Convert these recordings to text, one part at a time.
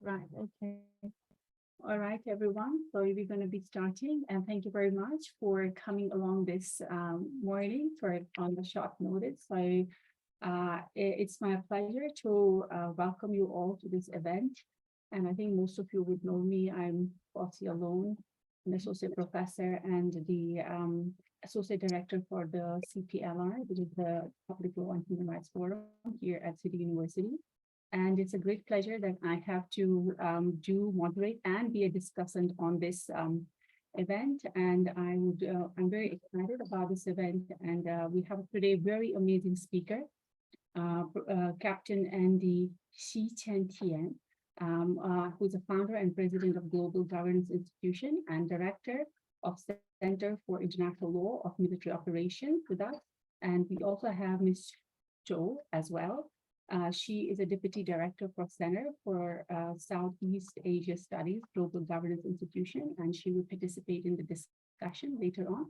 Right. Okay. All right, everyone. So we're going to be starting, and thank you very much for coming along this morning for on the short notice. So it's my pleasure to welcome you all to this event. And I think most of you would know me. I'm Fossey Alone, an associate professor and the associate director for the CPLR, which is the Public Law and Human Rights Forum here at City University. And it's a great pleasure that I have to moderate and be a discussant on this event. And I'm very excited about this event. And we have today a very amazing speaker, Captain Andy Shi Chen Tian, who's a founder and president of Global Governance Institution and director of Center for International Law of Military Operations with us. And we also have Ms. Zhou as well. She is a Deputy Director for Center for Southeast Asia Studies, Global Governance Institution, and she will participate in the discussion later on.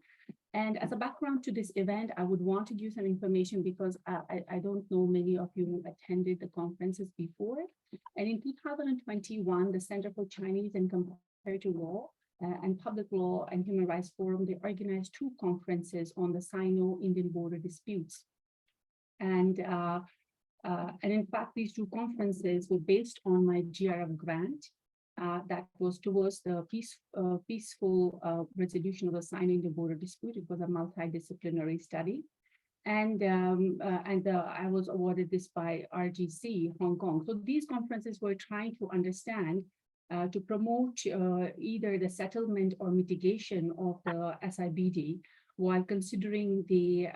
And as a background to this event, I would want to give some information because I don't know many of you who attended the conferences before. And in 2021, the Center for Chinese and Comparative Law and Public Law and Human Rights Forum, they organized two conferences on the Sino-Indian border disputes. And in fact, these two conferences were based on my GRF grant that was towards the peaceful resolution of the Sino-Indian border dispute. It was a multidisciplinary study. And I was awarded this by RGC Hong Kong. So these conferences were trying to understand, to promote either the settlement or mitigation of the SIBD while considering the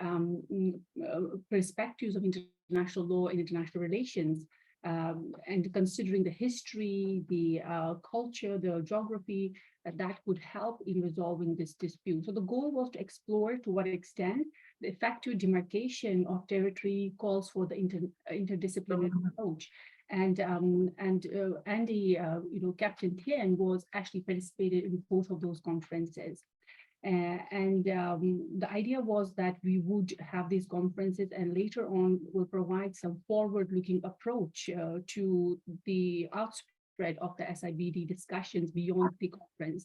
perspectives of international law and international relations, and considering the history, the culture, the geography, that would help in resolving this dispute. So the goal was to explore to what extent the effective demarcation of territory calls for the interdisciplinary approach. And Andy, Captain Tian was actually participated in both of those conferences. The idea was that we would have these conferences and later on will provide some forward-looking approach to the outspread of the SIBD discussions beyond the conference.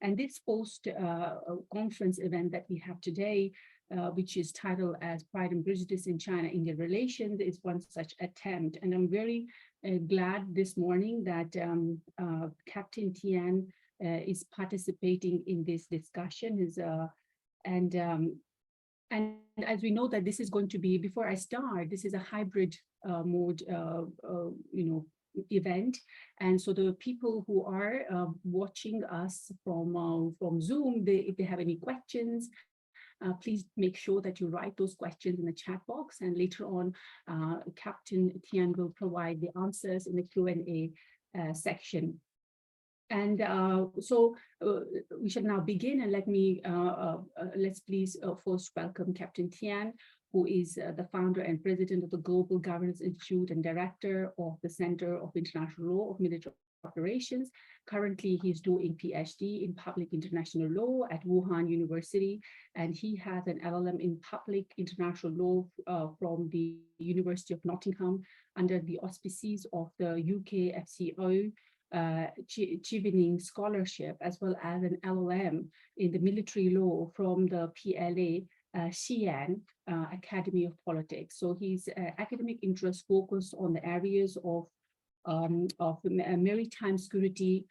And this post-conference event that we have today, which is titled as Pride and Prejudice in China-India Relations, is one such attempt. And I'm very glad this morning that Captain Tian is participating in this discussion. And as we know that this is going to be, before I start, this is a hybrid mode, event. And so the people who are watching us from Zoom, if they have any questions, please make sure that you write those questions in the chat box. And later on, Captain Tian will provide the answers in the Q&A section. And so we should now begin, and let's please first welcome Captain Tian, who is the founder and president of the Global Governance Institute and director of the Center of International Law of Military Operations. Currently, he's doing PhD in Public International Law at Wuhan University, and he has an LLM in Public International Law from the University of Nottingham under the auspices of the UK FCO. Chevening scholarship, as well as an LLM in the military law from the PLA Xi'an Academy of Politics. So his academic interests focus on the areas of maritime security,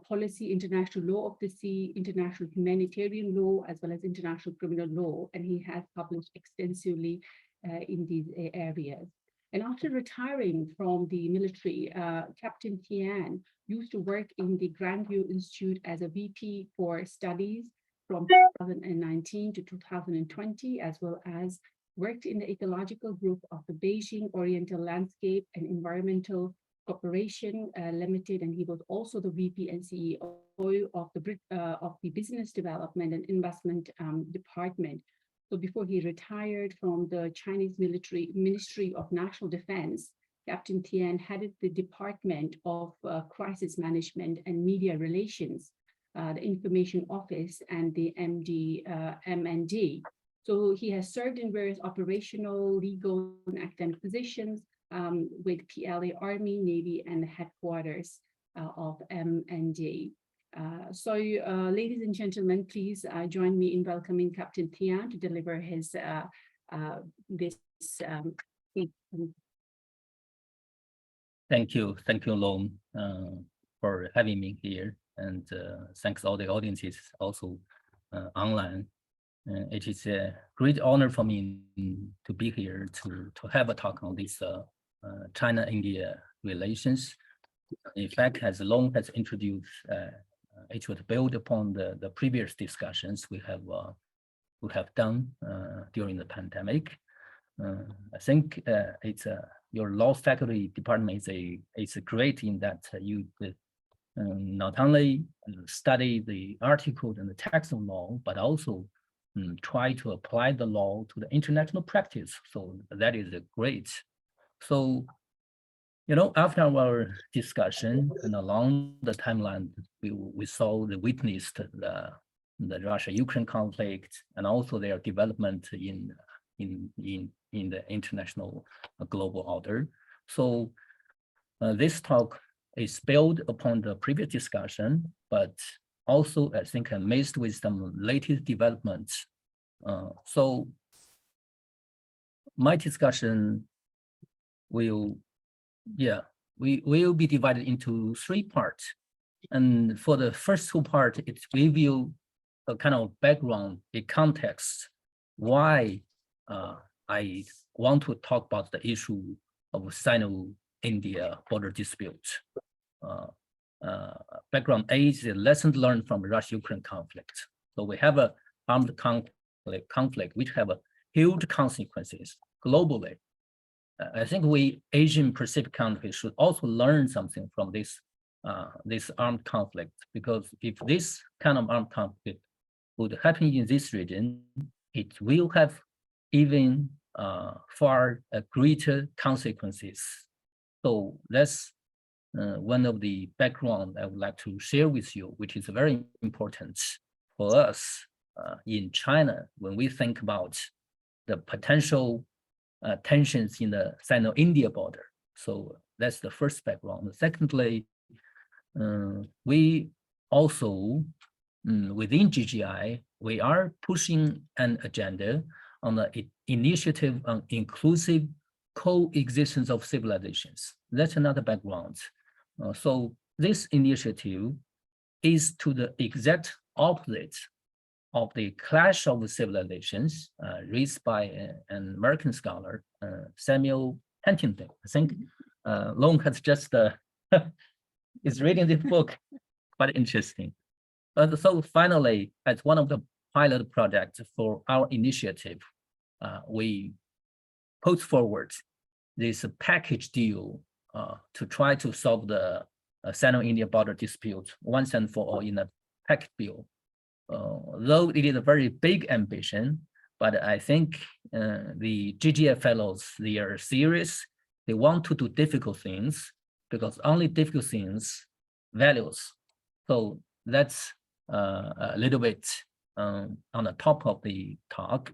policy, international law of the sea, international humanitarian law, as well as international criminal law. And he has published extensively in these areas. And after retiring from the military, Captain Tian used to work in the Grandview Institute as a VP for studies from 2019 to 2020, as well as worked in the ecological group of the Beijing Oriental Landscape and Environmental Corporation Limited, and he was also the VP and CEO of the Business Development and Investment Department. So before he retired from the Chinese Ministry of National Defense, Captain Tian headed the Department of Crisis Management and Media Relations, the Information Office, and the MND. So he has served in various operational, legal, and academic positions with PLA Army, Navy, and headquarters. of MND. Ladies and gentlemen, please join me in welcoming Captain Tian to deliver his this. Thank you, Long, for having me here, and thanks all the audiences also online. It is a great honor for me to be here to have a talk on this China-India relations. In fact, as Long has introduced, it would build upon the previous discussions we have done during the pandemic. I think it's your law faculty department is great in that you not only study the articles and the text of law, but also try to apply the law to the international practice. So that is great. So, after our discussion and along the timeline, we saw the witnessed the Russia-Ukraine conflict and also their development in the international global order. So this talk is built upon the previous discussion, but also I think amazed with some latest developments. So my discussion will be divided into 3 parts. And for the first 2 parts, it give you a kind of background, a context, why I want to talk about the issue of Sino-India border dispute. Background A is the lessons learned from the Russia-Ukraine conflict. So we have a armed conflict which have huge consequences globally. I think we Asian Pacific countries should also learn something from this armed conflict, because if this kind of armed conflict would happen in this region, it will have even far greater consequences. So that's one of the background I would like to share with you, which is very important for us in China when we think about the potential tensions in the Sino-India border. So that's the first background. Secondly, we also, within GGI, we are pushing an agenda on the initiative on inclusive coexistence of civilizations. That's another background. So this initiative is to the exact opposite of the clash of civilizations raised by an American scholar, Samuel Huntington. I think Long has just is reading this book, quite interesting. So finally, as one of the pilot projects for our initiative, we put forward this package deal to try to solve the Sino-India border dispute once and for all in a package deal. Though it is a very big ambition, but I think the GGF fellows, they are serious. They want to do difficult things because only difficult things values. So that's a little bit on the top of the talk.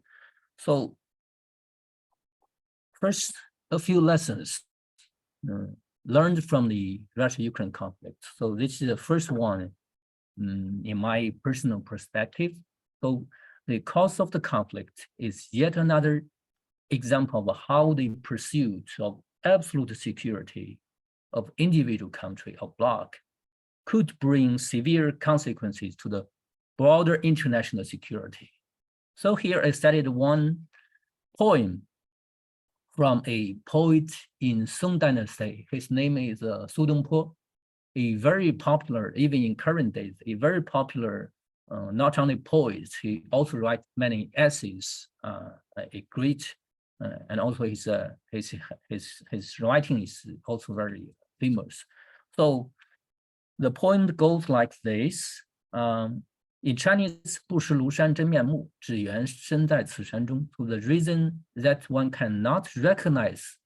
So first, a few lessons learned from the Russia-Ukraine conflict. So this is the first one in my personal perspective. So the cause of the conflict is yet another example of how the pursuit of absolute security of individual country or bloc could bring severe consequences to the broader international security. So here I studied one poem from a poet in Song Dynasty. His name is Su Dongpo, a very popular, even in current days, a very popular, not only poet, he also writes many essays, a great, and also his writing is also very famous. So the poem goes like this. In Chinese, 不识庐山真面目，只缘身在此山中. So the reason that one cannot recognize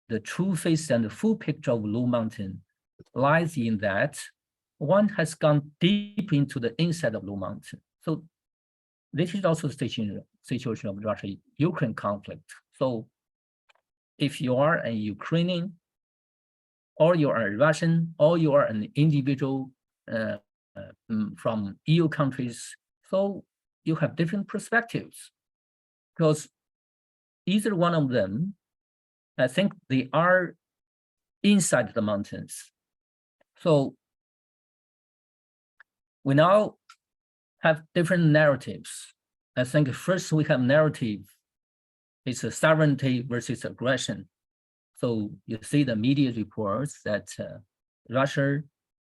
the true face and the full picture of Lu Mountain lies in that one has gone deep into the inside of Lu Mountain. So this is also the situation of Russia-Ukraine conflict. So if you are a Ukrainian, or you are a Russian, or you are an individual from EU countries. So you have different perspectives, because either one of them, I think they are inside the mountains. So we now have different narratives. I think first we have narrative, it's a sovereignty versus aggression. So you see the media reports that Russia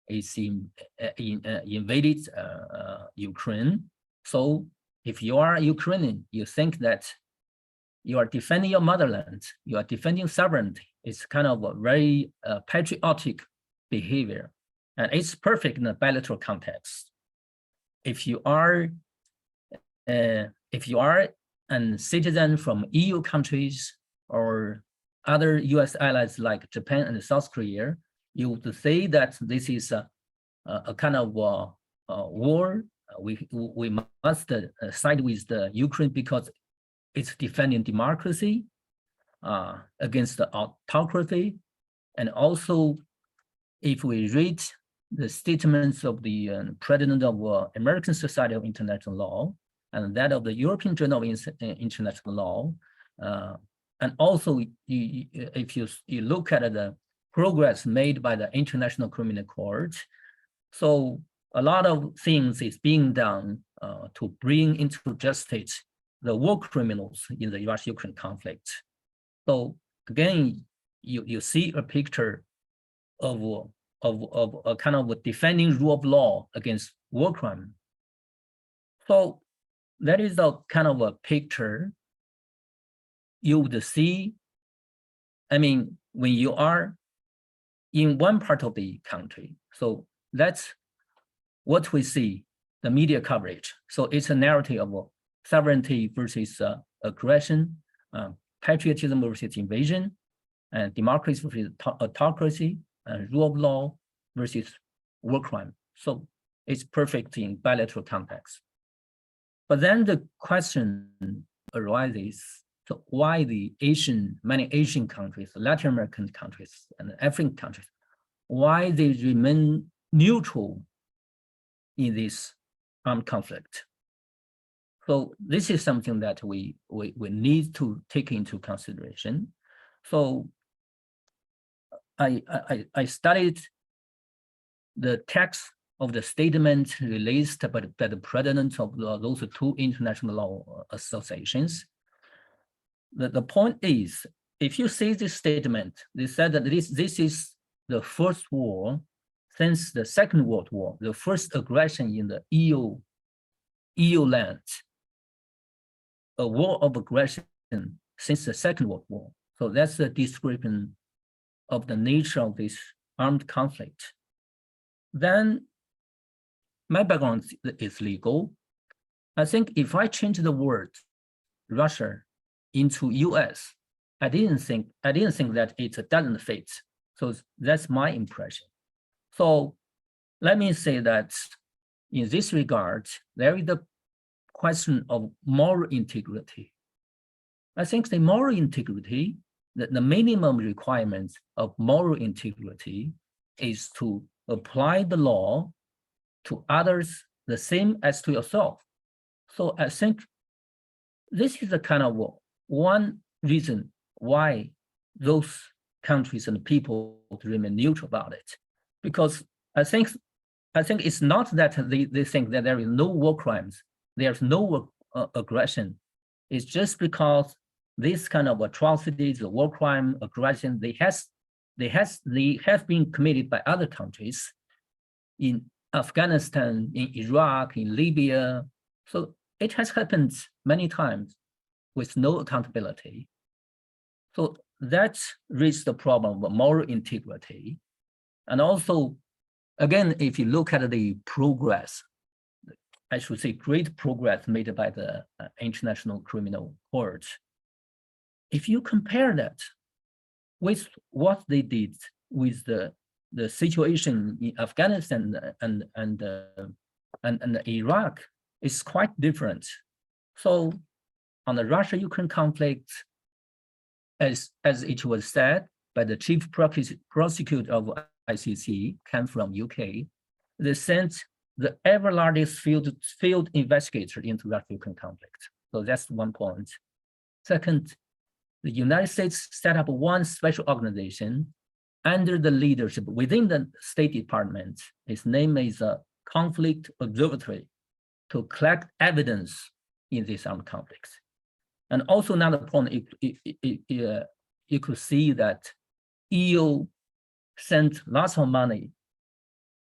is invaded Ukraine. So if you are Ukrainian, you think that you are defending your motherland, you are defending sovereignty. It's kind of a very patriotic behavior, and it's perfect in a bilateral context. If you are a citizen from EU countries or other US allies like Japan and South Korea, you would say that this is a kind of war. We must side with the Ukraine because it's defending democracy against the autocracy. And also, if we read the statements of the president of American Society of International Law and that of the European Journal of International Law, and also if you look at the progress made by the International Criminal Court, so a lot of things is being done to bring into justice the war criminals in the US-Ukraine conflict. So again, you see a picture of a kind of a defending rule of law against war crime. So that is a kind of a picture you would see. I mean, when you are in one part of the country, so that's what we see, the media coverage. So it's a narrative of sovereignty versus aggression, patriotism versus invasion, and democracy versus autocracy, and rule of law versus war crime. So it's perfect in bilateral context. But then the question arises, so why many Asian countries, Latin American countries, and African countries, why they remain neutral in this armed conflict? So this is something that we need to take into consideration. So I studied the text of the statement released by the president of those two international law associations. The point is, if you see this statement, they said that this is the first war since the Second World War, the first aggression in the EU land, a war of aggression since the Second World War. So that's the description of the nature of this armed conflict. Then my background is legal. I think if I change the word Russia into US, I didn't think that it doesn't fit. So that's my impression. So let me say that in this regard, there is the question of moral integrity. I think the moral integrity, the minimum requirements of moral integrity is to apply the law to others the same as to yourself. So I think this is a kind of one reason why those countries and people remain neutral about it. Because I think it's not that they think that there is no war crimes, there's no aggression. It's just because this kind of atrocities, the war crime, aggression, they have been committed by other countries in Afghanistan, in Iraq, in Libya. So it has happened many times with no accountability. So that raises the problem of moral integrity. And also, again, if you look at the progress, I should say great progress made by the International Criminal Court, if you compare that with what they did with the situation in Afghanistan and Iraq, it's quite different. So on the Russia-Ukraine conflict, as it was said by the chief prosecutor of ICC came from UK. They sent the ever largest field investigator into Russia-Ukraine conflict. So that's one point. Second, the United States set up one special organization under the leadership within the State Department. Its name is a Conflict Observatory to collect evidence in these armed conflicts. And also another point, you could see that EU sent lots of money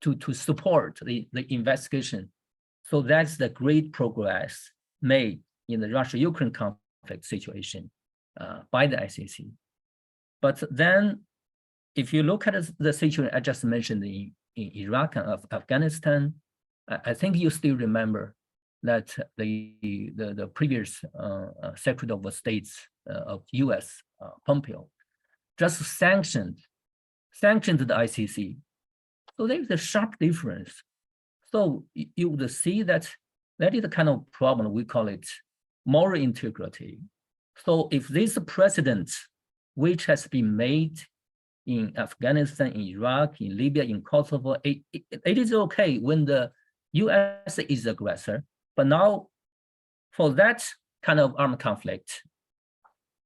to support the investigation. So that's the great progress made in the Russia-Ukraine conflict situation by the ICC. But then if you look at the situation I just mentioned in Iraq and Afghanistan, I think you still remember that the previous Secretary of State of US, Pompeo, just sanctioned the ICC. So there's a sharp difference. So you would see that that is the kind of problem, we call it moral integrity. So if this precedent, which has been made in Afghanistan, in Iraq, in Libya, in Kosovo, it is okay when the US is the aggressor. But now, for that kind of armed conflict,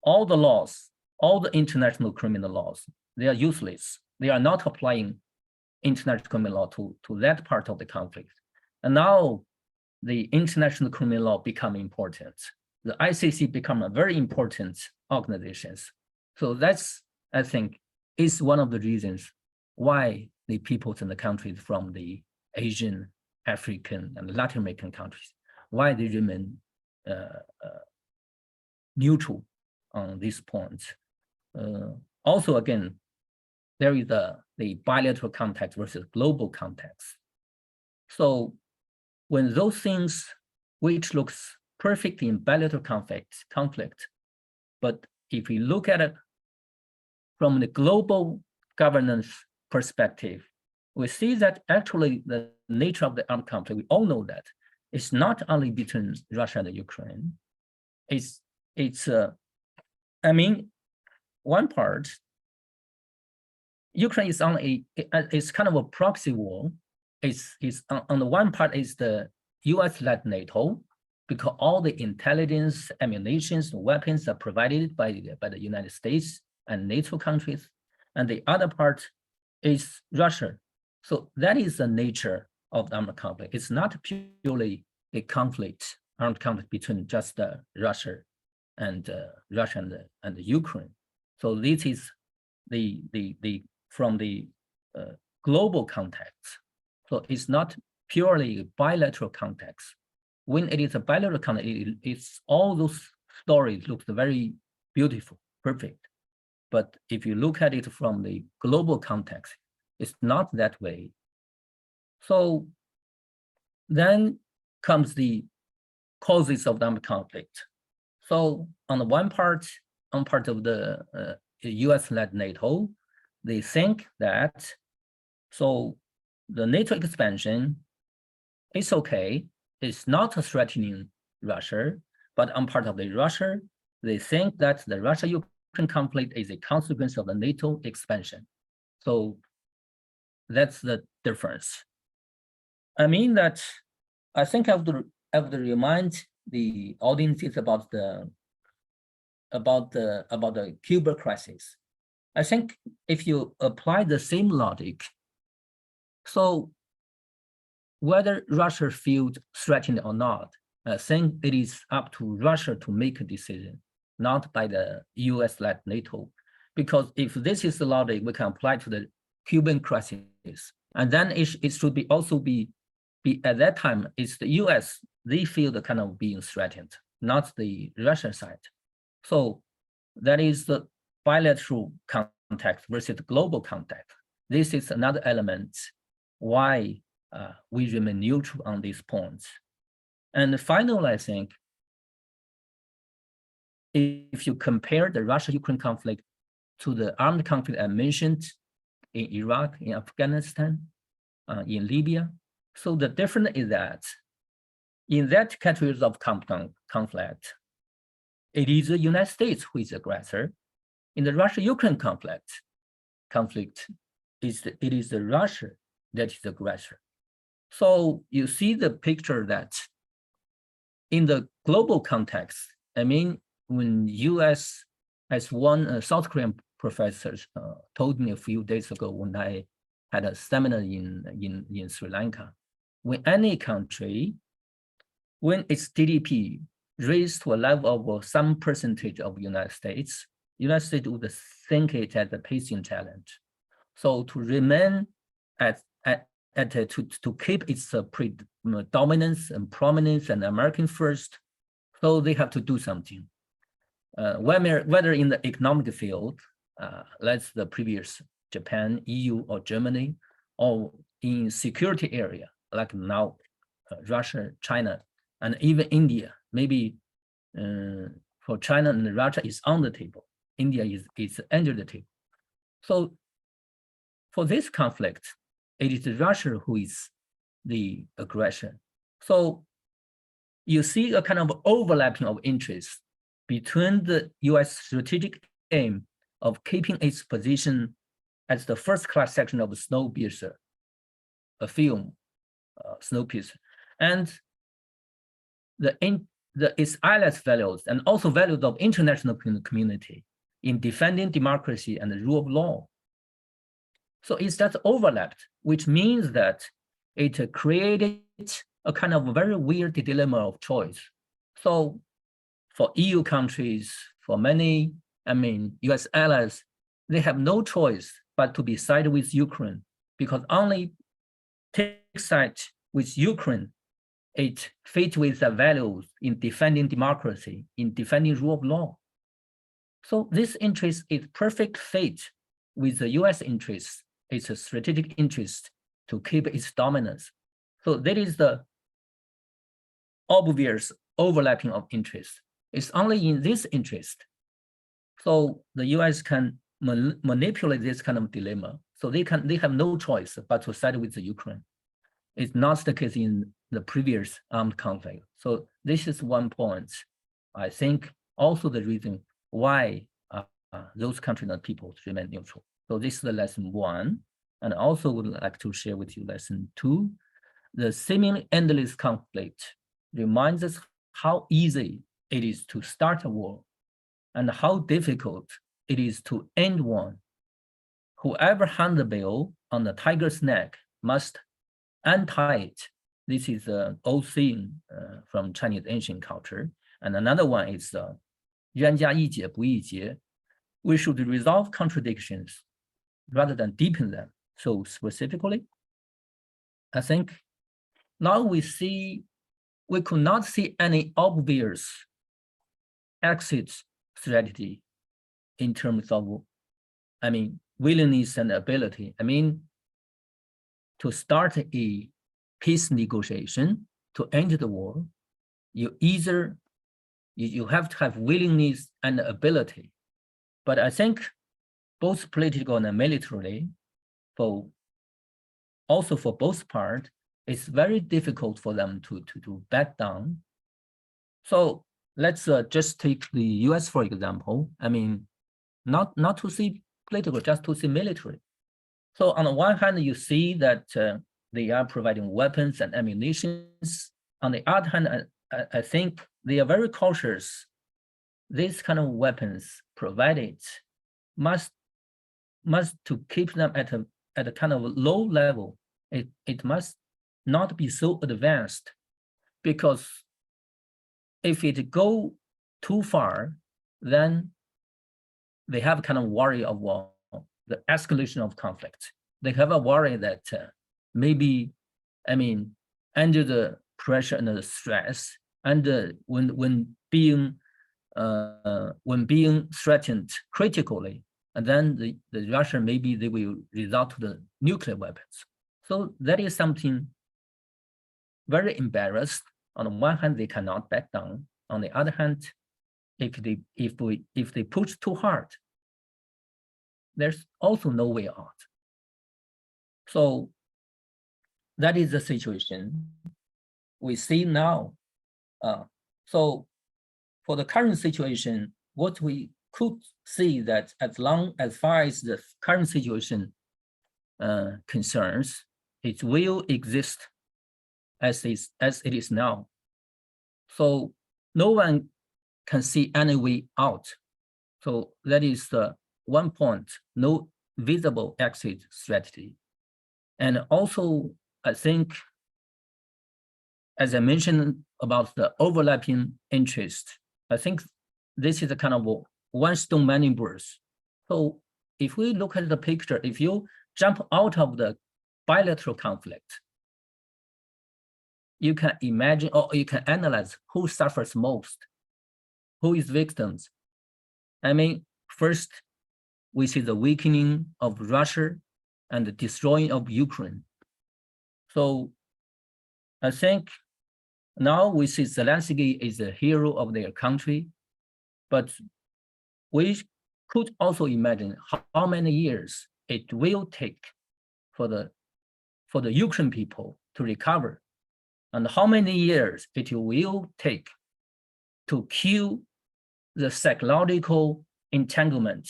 all the laws, all the international criminal laws, they are useless. They are not applying international criminal law to that part of the conflict. And now the international criminal law become important. The ICC become a very important organization. So that's, I think, is one of the reasons why the peoples in the countries from the Asian, African, and Latin American countries, why they remain neutral on this point. Also, again, there is the bilateral context versus global context. So when those things which looks perfect in bilateral conflict, but if we look at it from the global governance perspective, we see that actually the nature of the armed conflict, we all know that it's not only between Russia and Ukraine. I mean, one part, Ukraine is it's kind of a proxy war. It's on the one part is the US-led NATO, because all the intelligence, ammunitions, weapons are provided by the United States and NATO countries. And the other part is Russia. So that is the nature of the armed conflict. It's not purely a conflict, armed conflict between just Russia and and Ukraine. So this is from the global context. So it's not purely a bilateral context. When it is a bilateral context, it's all those stories look very beautiful, perfect. But if you look at it from the global context, it's not that way. So then comes the causes of the armed conflict. So on the one part, on part of the US-led NATO, they think that, so the NATO expansion is okay, it's not threatening Russia, but on part of the Russia, they think that the Russia-Ukraine conflict is a consequence of the NATO expansion. So that's the difference. I mean that I think I have to remind the audiences about the Cuba crisis. I think if you apply the same logic, so whether Russia feels threatened or not, I think it is up to Russia to make a decision, not by the US-led NATO. Because if this is the logic, we can apply to the Cuban crisis. And then it should be also be at that time, it's the US, they feel the kind of being threatened, not the Russian side. So that is the bilateral context versus the global context. This is another element why we remain neutral on these points. And finally, I think, if you compare the Russia-Ukraine conflict to the armed conflict I mentioned in Iraq, in Afghanistan, in Libya, so the difference is that in that category of conflict, it is the United States who is the aggressor. In the Russia-Ukraine conflict, conflict, it is the Russia that is the aggressor. So you see the picture that in the global context, I mean, when US, as one South Korean professor told me a few days ago when I had a seminar in Sri Lanka, when any country, when its GDP raised to a level of some percentage of United States would think it as a pacing challenge. So to remain to keep its dominance and prominence and American first, so they have to do something. Whether in the economic field, that's the previous Japan, EU, or Germany, or in security area, like now Russia, China, and even India. Maybe for China and Russia is on the table. India is under the table. So for this conflict, it is Russia who is the aggression. So you see a kind of overlapping of interests between the US strategic aim of keeping its position as the first-class section of Snowpiercer, a film, Snowpiercer, and its allies' values and also values of international community in defending democracy and the rule of law. So it's that overlapped, which means that it created a kind of very weird dilemma of choice. So for EU countries, for many, US allies, they have no choice but to be side with Ukraine, because only take side with Ukraine, it fits with the values in defending democracy, in defending rule of law. So this interest is perfect fit with the US interest. It's a strategic interest to keep its dominance. So that is the obvious overlapping of interest. It's only in this interest. So the US can manipulate this kind of dilemma. So they have no choice but to side with the Ukraine. It's not the case in the previous armed conflict. So this is one point. I think also the reason why those countries and people remain neutral. So this is the lesson one. And I also would like to share with you lesson two. The seemingly endless conflict reminds us how easy it is to start a war and how difficult it is to end one. Whoever hands the bell on the tiger's neck must untie it. This is an old saying from Chinese ancient culture. And another one is 冤家宜解不宜结. We should resolve contradictions rather than deepen them. So specifically, I think now we could not see any obvious exit strategy in terms of, willingness and ability. To start a peace negotiation, to end the war, you have to have willingness and ability. But I think both political and militarily, also for both parts, it's very difficult for them to back down. So let's just take the US, for example. Not to see political, just to see military. So on the one hand, you see that they are providing weapons and ammunition. On the other hand, I think they are very cautious. These kind of weapons provided must to keep them at a kind of low level. It must not be so advanced, because if it go too far, then they have kind of worry of the escalation of conflict. They have a worry that maybe, under the pressure and the stress, and when being threatened critically, and then the Russia, maybe they will resort to the nuclear weapons. So that is something very embarrassed. On the one hand, they cannot back down. On the other hand, if they push too hard, there's also no way out. So that is the situation we see now. So for the current situation, what we could see that as far as the current situation concerns, it will exist as it is now. So no one can see any way out. So that is the one point, no visible exit strategy. And also, I think, as I mentioned about the overlapping interest, I think this is a kind of one stone many birds. So if we look at the picture, if you jump out of the bilateral conflict, you can imagine or you can analyze who suffers most, who is victims. I mean, first, we see the weakening of Russia and the destroying of Ukraine. So I think now we see Zelensky is a hero of their country, but we could also imagine how many years it will take for the Ukraine people to recover, and how many years it will take to kill the psychological entanglement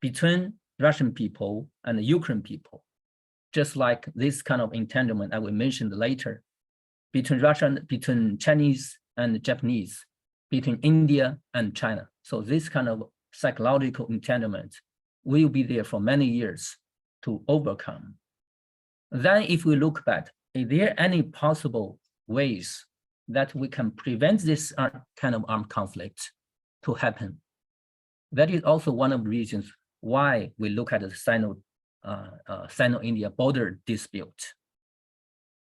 between Russian people and the Ukraine people, just like this kind of entanglement I will mention later, between Chinese and Japanese, between India and China. So this kind of psychological entanglement will be there for many years to overcome. Then if we look back, is there any possible ways that we can prevent this kind of armed conflict to happen? That is also one of the reasons why we look at the Sino-India border dispute.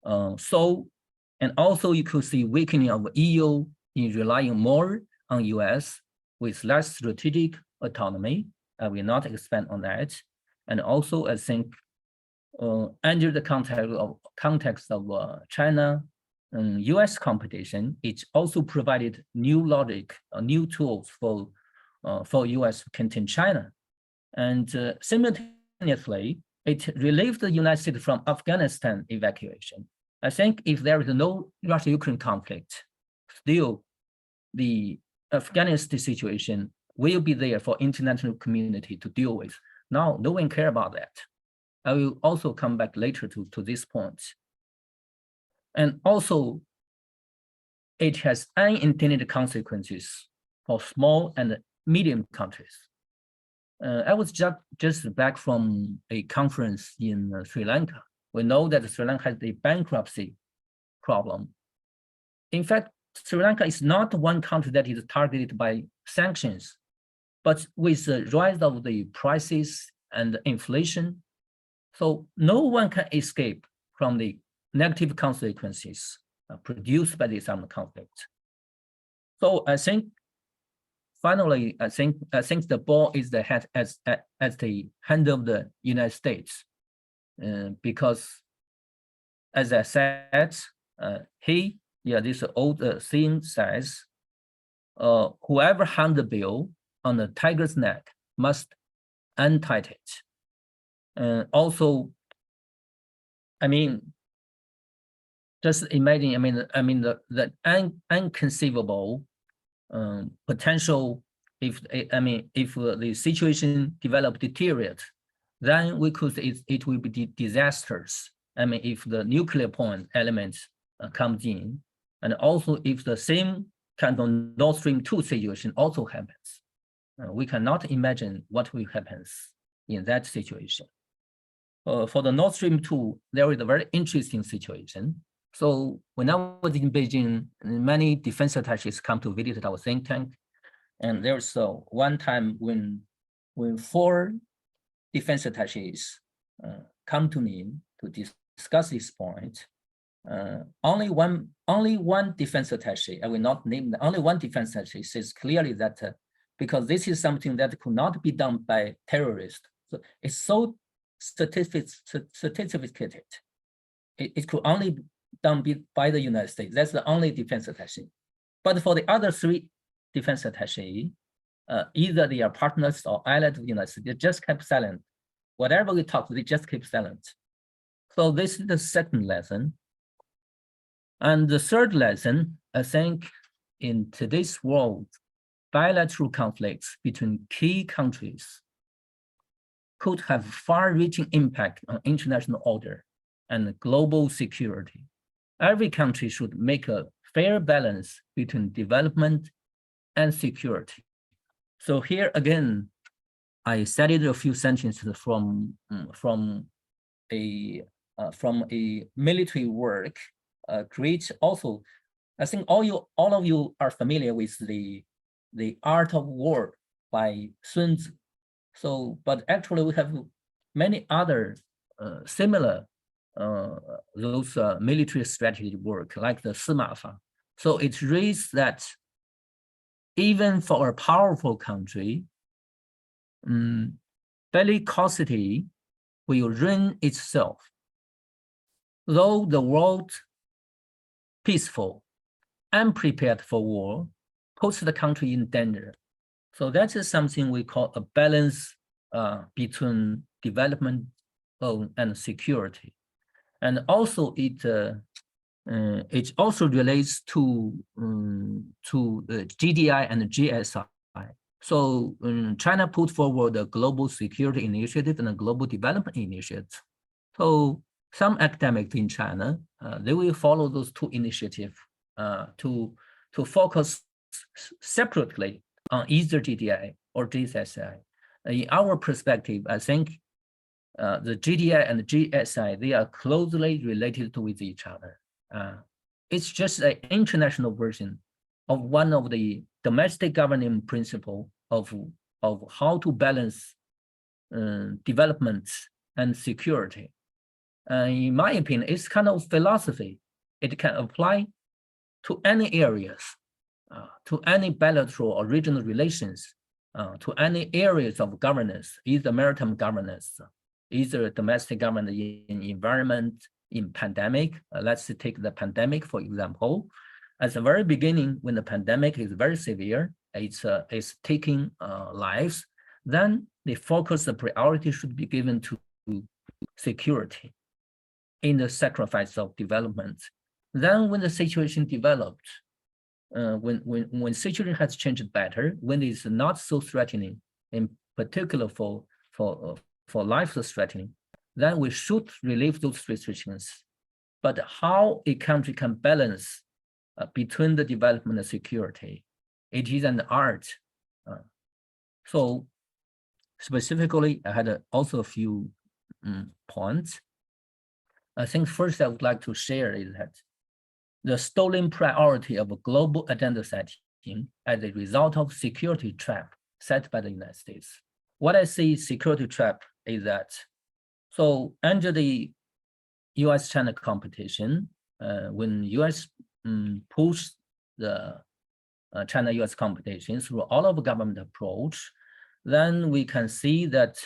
And also you could see weakening of EU in relying more on US with less strategic autonomy. I will not expand on that. And also I think under the context of China and US competition, it also provided new logic, new tools for US to contain China. And simultaneously, it relieved the United States from Afghanistan evacuation. I think if there is no Russia-Ukraine conflict, still the Afghanistan situation will be there for international community to deal with. Now, no one cares about that. I will also come back later to this point. And also, it has unintended consequences for small and medium countries. I was just back from a conference in Sri Lanka. We know that Sri Lanka has a bankruptcy problem. In fact, Sri Lanka is not one country that is targeted by sanctions, but with the rise of the prices and inflation, so no one can escape from the negative consequences produced by this armed conflict. So I think, finally, I think the ball is the head as the hand of the United States, because, as I said, this old saying says, whoever hangs the bill on the tiger's neck must untie it. Also, I mean, just imagine, I mean the unconceivable potential if the situation deteriorate, then we could it will be disasters. I mean, if the nuclear point element comes in, and also if the same kind of Nord Stream 2 situation also happens, we cannot imagine what will happen in that situation. For the Nord Stream 2, there is a very interesting situation. So when I was in Beijing, many defense attaches come to visit our think tank. And there's one time when 4 defense attaches come to me to discuss this point. Only one defense attache, I will not name the only one defense attache, says clearly that because this is something that could not be done by terrorists. So it's so sophisticated. It could only be done by the United States. That's the only defense attache. But for the other 3 defense attache, either they are partners or allies of the United States, they just kept silent. Whatever we talk, they just keep silent. So this is the second lesson. And the third lesson, I think, in today's world, bilateral conflicts between key countries could have far-reaching impact on international order and global security. Every country should make a fair balance between development and security. So here again, I cited a few sentences from a military work. Great also, I think all of you are familiar with the Art of War by Sun Tzu. So, but actually we have many other similar those military strategy work like the Sima Fa. So it reads that even for a powerful country, bellicosity will ruin itself. Though the world peaceful and prepared for war puts the country in danger. So that is something we call a balance between development and security. And also it also relates to GDI and GSI. So China put forward a global security initiative and a global development initiative. So some academics in China, they will follow those two initiatives to focus separately on either GDI or GSI. In our perspective, I think the GDI and the GSI, they are closely related with each other. It's just an international version of one of the domestic governing principle of how to balance development and security. In my opinion, it's kind of philosophy. It can apply to any areas, to any bilateral or regional relations, to any areas of governance, either maritime governance, either domestic governance in environment, in pandemic. Let's take the pandemic, for example. At the very beginning, when the pandemic is very severe, it's taking lives, then the focus, the priority should be given to security in the sacrifice of development. Then when the situation developed, when situation has changed better, when it's not so threatening, in particular for life threatening, then we should relieve those restrictions. But how a country can balance between the development and security, it is an art. So specifically, I had also a few points. I think first I would like to share is that the stolen priority of a global agenda setting as a result of security trap set by the United States. What I see security trap is that, so under the US-China competition, when US pushed the China-US competition through all of government approach, then we can see that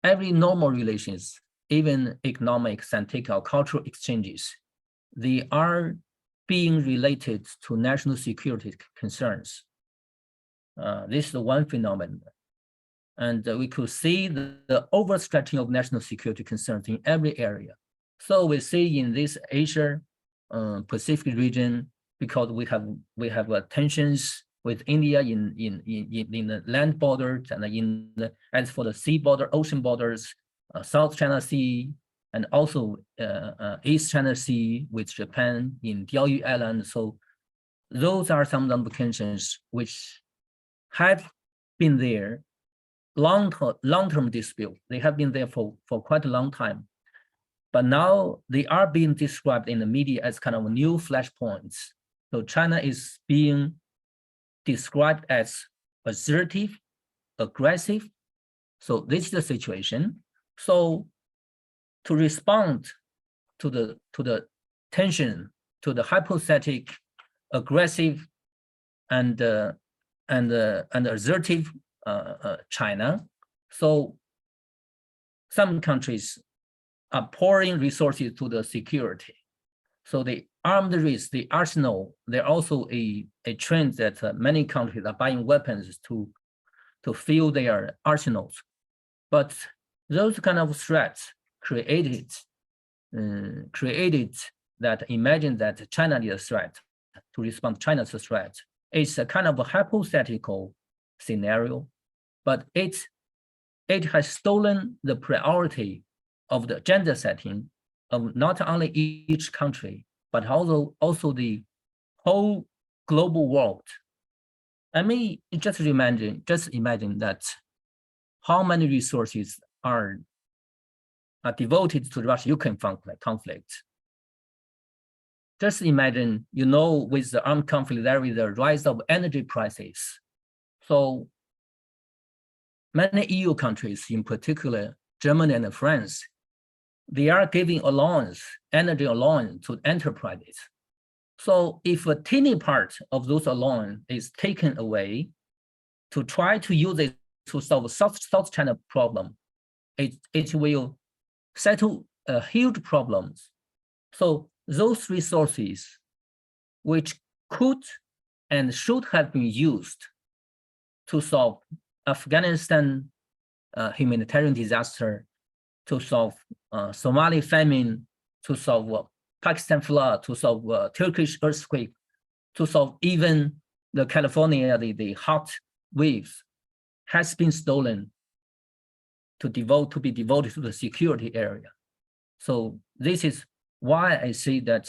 every normal relations, even economic, scientific, or cultural exchanges, they are being related to national security concerns. This is the one phenomenon. And we could see the overstretching of national security concerns in every area. So we see in this Asia Pacific region, because we have tensions with India in the land borders, and as for the sea border, ocean borders, South China Sea, and also East China Sea with Japan in Diaoyu Island. So those are some of the tensions which have been there, long-term dispute. They have been there for quite a long time. But now they are being described in the media as kind of new flashpoints. So China is being described as assertive, aggressive. So this is the situation. So to respond to the tension, to the hypothetic, aggressive, and assertive China, so some countries are pouring resources to the security. So the armed race, the arsenal, they're also a trend that many countries are buying weapons to fill their arsenals. But those kind of threats created that imagine that China is a threat, to respond to China's threat. It's a kind of a hypothetical scenario, but it has stolen the priority of the agenda setting of not only each country, but also the whole global world. I mean, just imagine that how many resources are devoted to the Russia-Ukraine conflict. Just imagine, with the armed conflict, there is a rise of energy prices. So many EU countries, in particular Germany and France, they are giving energy allowance to enterprises. So if a teeny part of those allowance is taken away to try to use it to solve South China problem, it will settle huge problems. So those resources, which could and should have been used to solve Afghanistan humanitarian disaster, to solve Somali famine, to solve Pakistan flood, to solve Turkish earthquake, to solve even the California, the hot waves, has been stolen to be devoted to the security area. So this is why I say that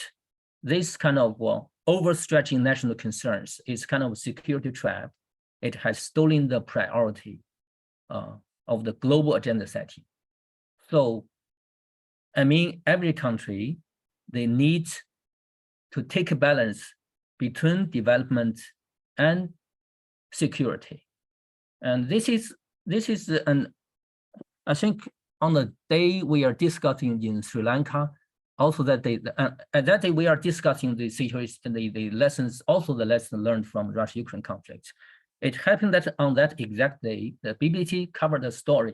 this kind of overstretching national concerns is kind of a security trap. It has stolen the priority of the global agenda setting. So, I mean, every country, they need to take a balance between development and security. And this is I think on the day we are discussing in Sri Lanka, also that day, at that day we are discussing the situation, the lessons, also the lessons learned from Russia-Ukraine conflict. It happened that on that exact day, the BBC covered a story.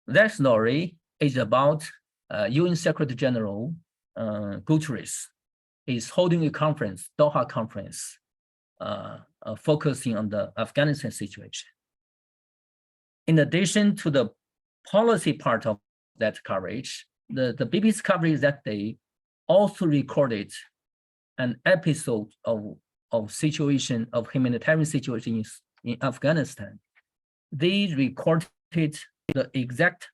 That story is about UN Secretary General Guterres is holding a conference, Doha conference, focusing on the Afghanistan situation. In addition to the policy part of that coverage, the BBC coverage that day also recorded an episode of humanitarian situation in Afghanistan. They recorded the exact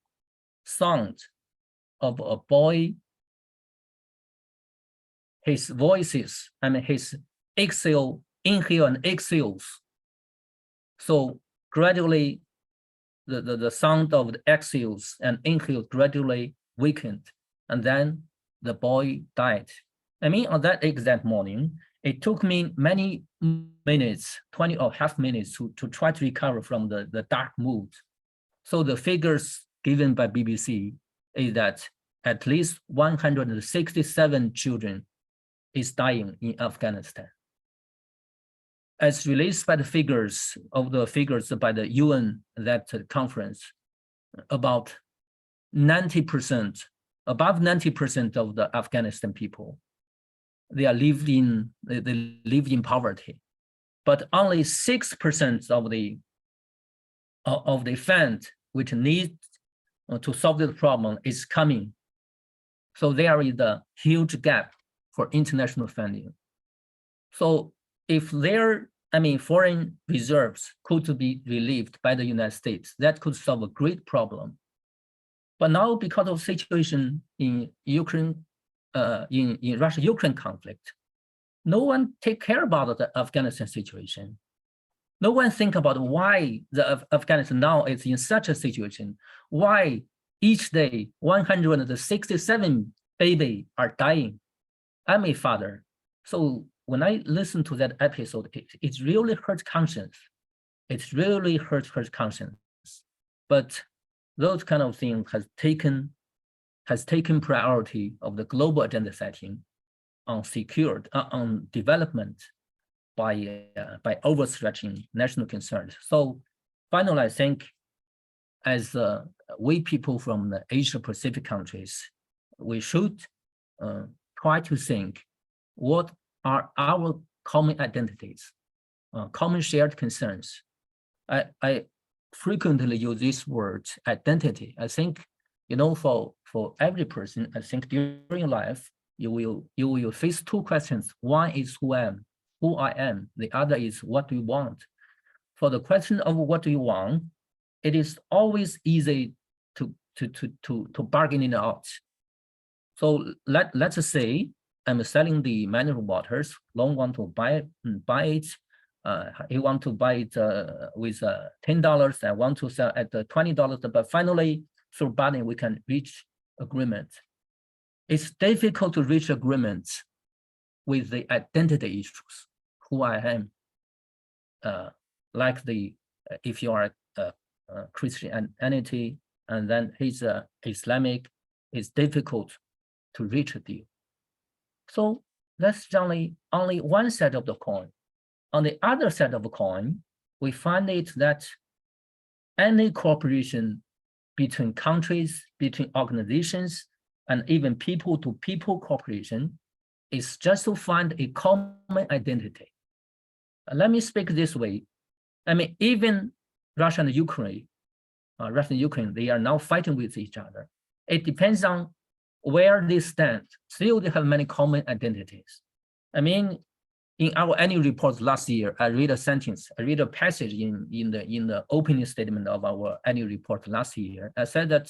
sound of a boy, his voices, his inhale and exhales. So gradually, the sound of the exhales and inhales gradually weakened, and then the boy died. I mean, on that exact morning, it took me many minutes, 20 or half minutes to try to recover from the dark mood. So the figures given by BBC is that at least 167 children is dying in Afghanistan. As released by the figures by the UN that conference, about 90%, above 90% of the Afghanistan people, they live in poverty, but only 6% of the fund which need to solve this problem is coming. So there is a huge gap for international funding. So if foreign reserves could be relieved by the United States, that could solve a great problem. But now, because of situation in Ukraine, in Russia-Ukraine conflict, no one take care about the Afghanistan situation. No one think about why the Afghanistan now is in such a situation. Why each day 167 babies are dying. I'm a father, so when I listen to that episode, it really hurts conscience. It really hurts conscience. But those kind of things has taken priority of the global agenda setting on development by overstretching national concerns. So finally, I think as we people from the Asia Pacific countries, we should try to think what are our common identities, common shared concerns. I frequently use this word identity. I think, for every person, I think during life, you will face two questions. One is who I am. who I am. The other is what do you want. For the question of what do you want, it is always easy to bargain it out. So let's say I'm selling the mineral waters. Long want to buy it. He want to buy it with $10. I want to sell at $20. But finally, through bargaining, we can reach agreement. It's difficult to reach agreement with the identity issues, who I am. Like if you are a Christianity and then he's Islamic, it's difficult to reach a deal. So that's only one side of the coin. On the other side of the coin, we find it that any cooperation between countries, between organizations, and even people-to-people cooperation is just to find a common identity. Let me speak this way. I mean, even Russia and Ukraine, they are now fighting with each other. It depends on where they stand. Still, they have many common identities. I mean, in our annual report last year, I read a passage in the opening statement of our annual report last year. I said that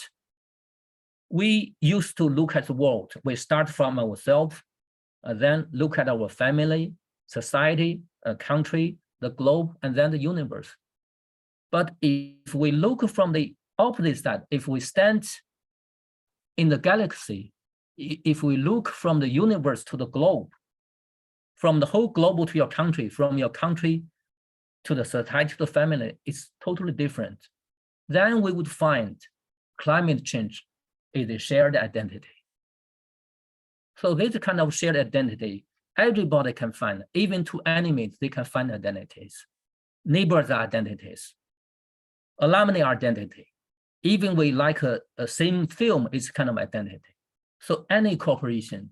we used to look at the world. We start from ourselves, then look at our family, society, country, the globe, and then the universe. But if we look from the opposite side, if we stand in the galaxy, if we look from the universe to the globe, from the whole globe to your country, from your country to the society, to the family, it's totally different. Then we would find climate change is a shared identity. So this kind of shared identity, everybody can find, even to enemies, they can find identities. Neighbors are identities. Alumni identity. Even we like a same film, it's kind of identity. So any cooperation,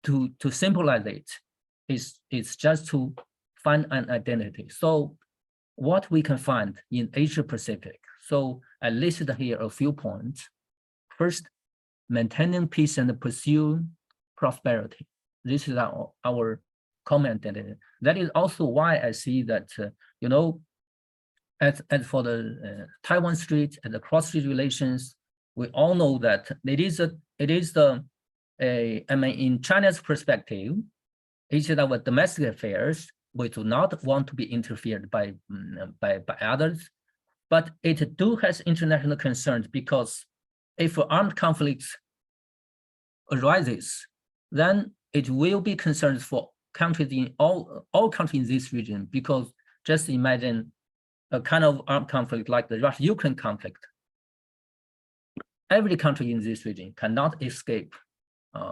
to symbolize it, is just to find an identity. So what we can find in Asia Pacific. So I listed here a few points. First, maintaining peace and pursuing prosperity. This is our common identity. That is also why I see that, as for the Taiwan Strait and the cross-strait relations, we all know that in China's perspective, it's our domestic affairs. We do not want to be interfered by others, but it do has international concerns, because if armed conflicts arises, then it will be concerns for countries in all countries in this region, because just imagine a kind of armed conflict like the Russia-Ukraine conflict. Every country in this region cannot escape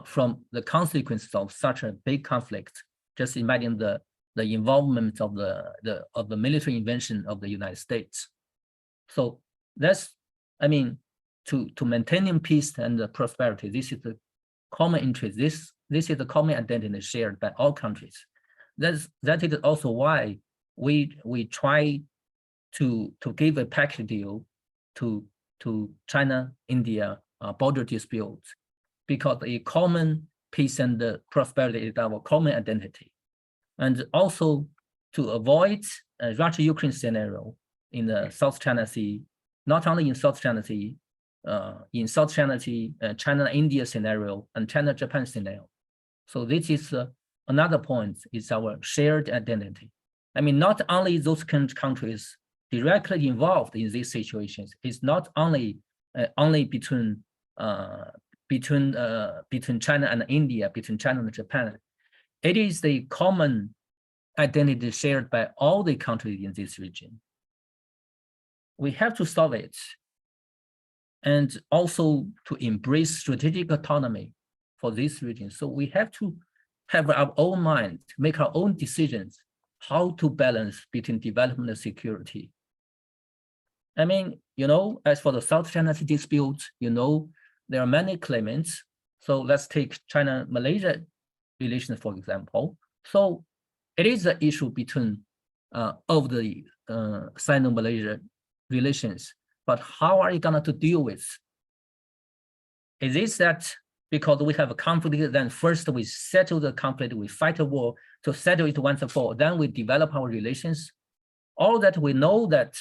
from the consequences of such a big conflict. Just imagine the involvement of the military intervention of the United States. So that's, I mean, to maintaining peace and prosperity, this is the common interest. This is the common identity shared by all countries. That is also why we try to give a package deal to China, India border disputes, because a common peace and prosperity is our common identity. And also to avoid a Russia-Ukraine scenario in the South China Sea, not only in South China Sea, in South China Sea, China-India scenario and China-Japan scenario. So this is another point, is our shared identity. I mean, not only those countries directly involved in these situations, it's not only between China and India, between China and Japan. It is the common identity shared by all the countries in this region. We have to solve it, and also to embrace strategic autonomy for this region. So we have to have our own mind, make our own decisions, how to balance between development and security. I mean, as for the South China Sea dispute, there are many claimants. So let's take China-Malaysia relations, for example. So it is an issue between of the Sino-Malaysia relations, but how are you going to deal with? Is it that because we have a conflict, then first we settle the conflict, we fight a war to settle it once and for all, then we develop our relations. All that we know that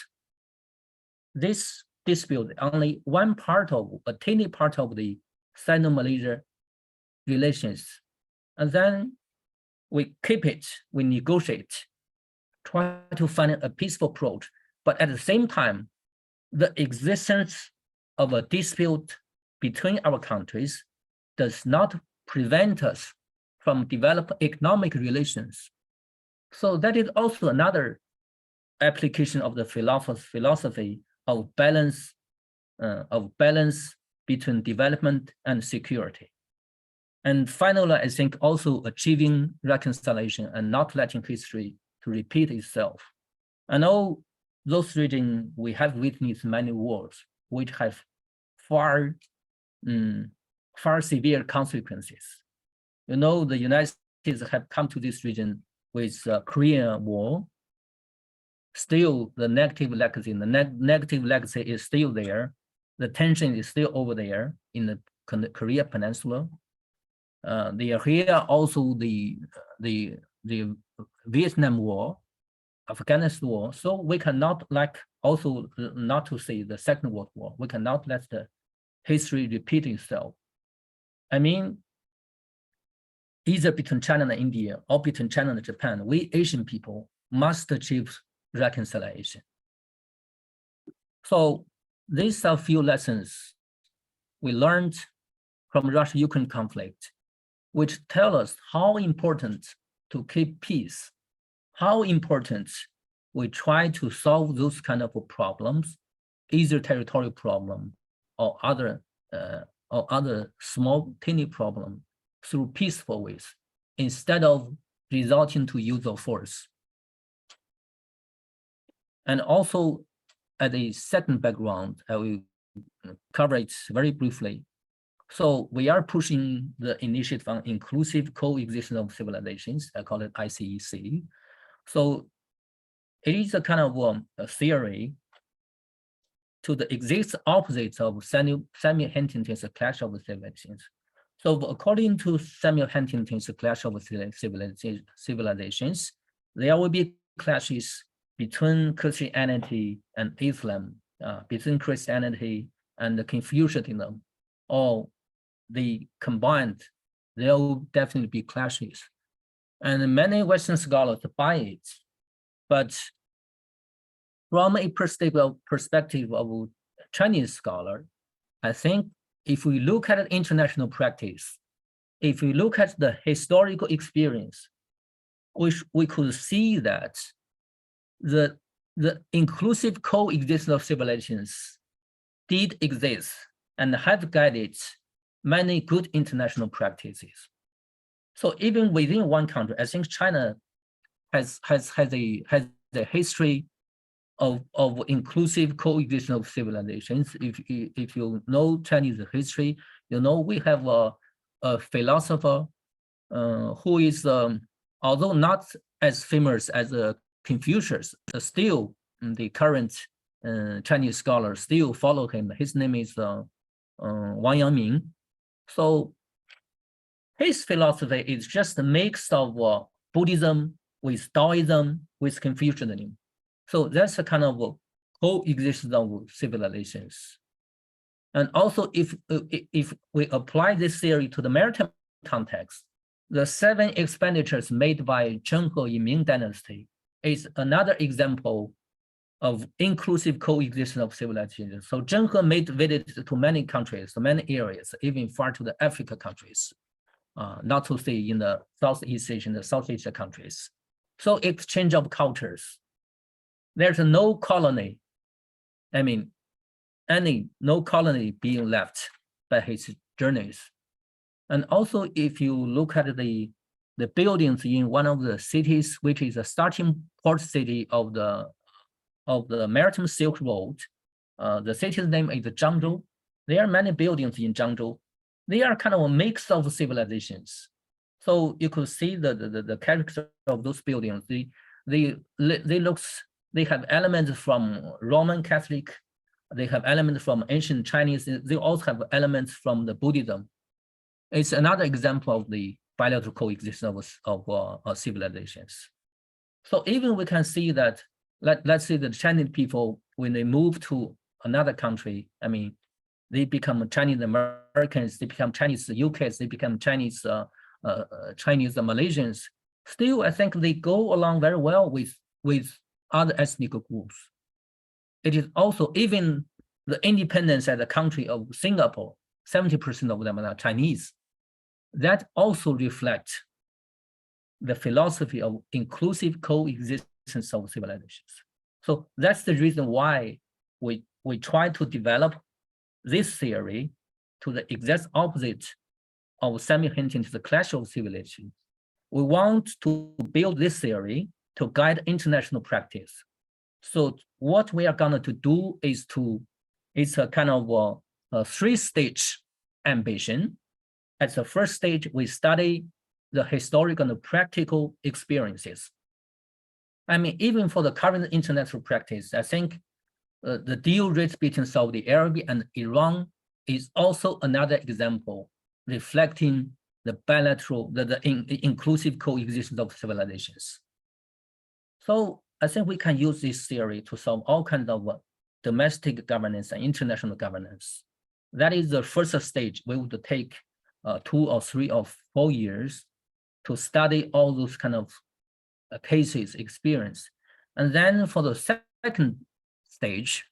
this dispute only one part of, a tiny part of the Sino-Malaysia relations. And then we keep it, we negotiate, try to find a peaceful approach. But at the same time, the existence of a dispute between our countries does not prevent us from developing economic relations. So that is also another application of the philosophy of balance between development and security. And finally, I think also achieving reconciliation and not letting history to repeat itself. I know those regions, we have witnessed many wars which have far severe consequences. You know, the United States have come to this region with Korean War. Still, the negative legacy is still there. The tension is still over there in the Korea Peninsula. Here also the Vietnam War, Afghanistan War. So we cannot also not to say the Second World War. We cannot let the history repeat itself. I mean, either between China and India or between China and Japan, we Asian people must achieve reconciliation. So these are few lessons we learned from Russia-Ukraine conflict, which tell us how important to keep peace, how important we try to solve those kind of problems, either territorial problem or other small, tiny problem through peaceful ways, instead of resorting to use of force. And also, at a second background, I will cover it very briefly. So we are pushing the initiative on inclusive coexistence of civilizations. I call it ICEC. So it is a kind of a theory to the exact opposite of Samuel Huntington's Clash of Civilizations. So according to Samuel Huntington's Clash of Civilizations, there will be clashes between Christianity and Islam, between Christianity and Confucianism, or the combined, there will definitely be clashes. And many Western scholars buy it. But from a perspective of Chinese scholar, I think if we look at international practice, if we look at the historical experience, we could see that the inclusive coexistence of civilizations did exist and have guided many good international practices. So even within one country, I think China has a history of inclusive coexistence of civilizations. If you know Chinese history, you know we have a philosopher who is, although not as famous as Confucius, still the current Chinese scholars still follow him. His name is Wang Yangming. So his philosophy is just a mix of Buddhism with Taoism with Confucianism. So that's a kind of coexistence of civilizations. And also, if we apply this theory to the maritime context, the 7 expenditures made by Zhenghe in Ming Dynasty is another example of inclusive coexistence of civilizations. So Zhenghe made visits to many countries, to many areas, even far to the Africa countries, not to say in the Southeast Asia, the South Asia countries. So exchange of cultures. There's no colony, no colony being left by his journeys. And also, if you look at the buildings in one of the cities, which is a starting port city of the maritime Silk Road, the city's name is Zhangzhou. There are many buildings in Zhangzhou. They are kind of a mix of civilizations. So you could see the character of those buildings. They have elements from Roman Catholic. They have elements from ancient Chinese. They also have elements from the Buddhism. It's another example of the bilateral coexistence of civilizations. So even we can see that, let's say the Chinese people, when they move to another country, I mean, they become Chinese Americans, they become Chinese UKs, they become Chinese Chinese Malaysians. Still, I think they go along very well with other ethnic groups. It is also even the independence as a country of Singapore, 70% of them are Chinese. That also reflects the philosophy of inclusive coexistence of civilizations. So that's the reason why we try to develop this theory to the exact opposite of semi-hinting to the clash of civilizations. We want to build this theory to guide international practice. So what we are going to do is it's a kind of a three-stage ambition. At the first stage, we study the historical and practical experiences. I mean, even for the current international practice, I think the deal rates between Saudi Arabia and Iran is also another example reflecting the bilateral, the inclusive coexistence of civilizations. So I think we can use this theory to solve all kinds of domestic governance and international governance. That is the first stage. We would take 2 or 3 or 4 years to study all those kind of cases, experience. And then for the second stage,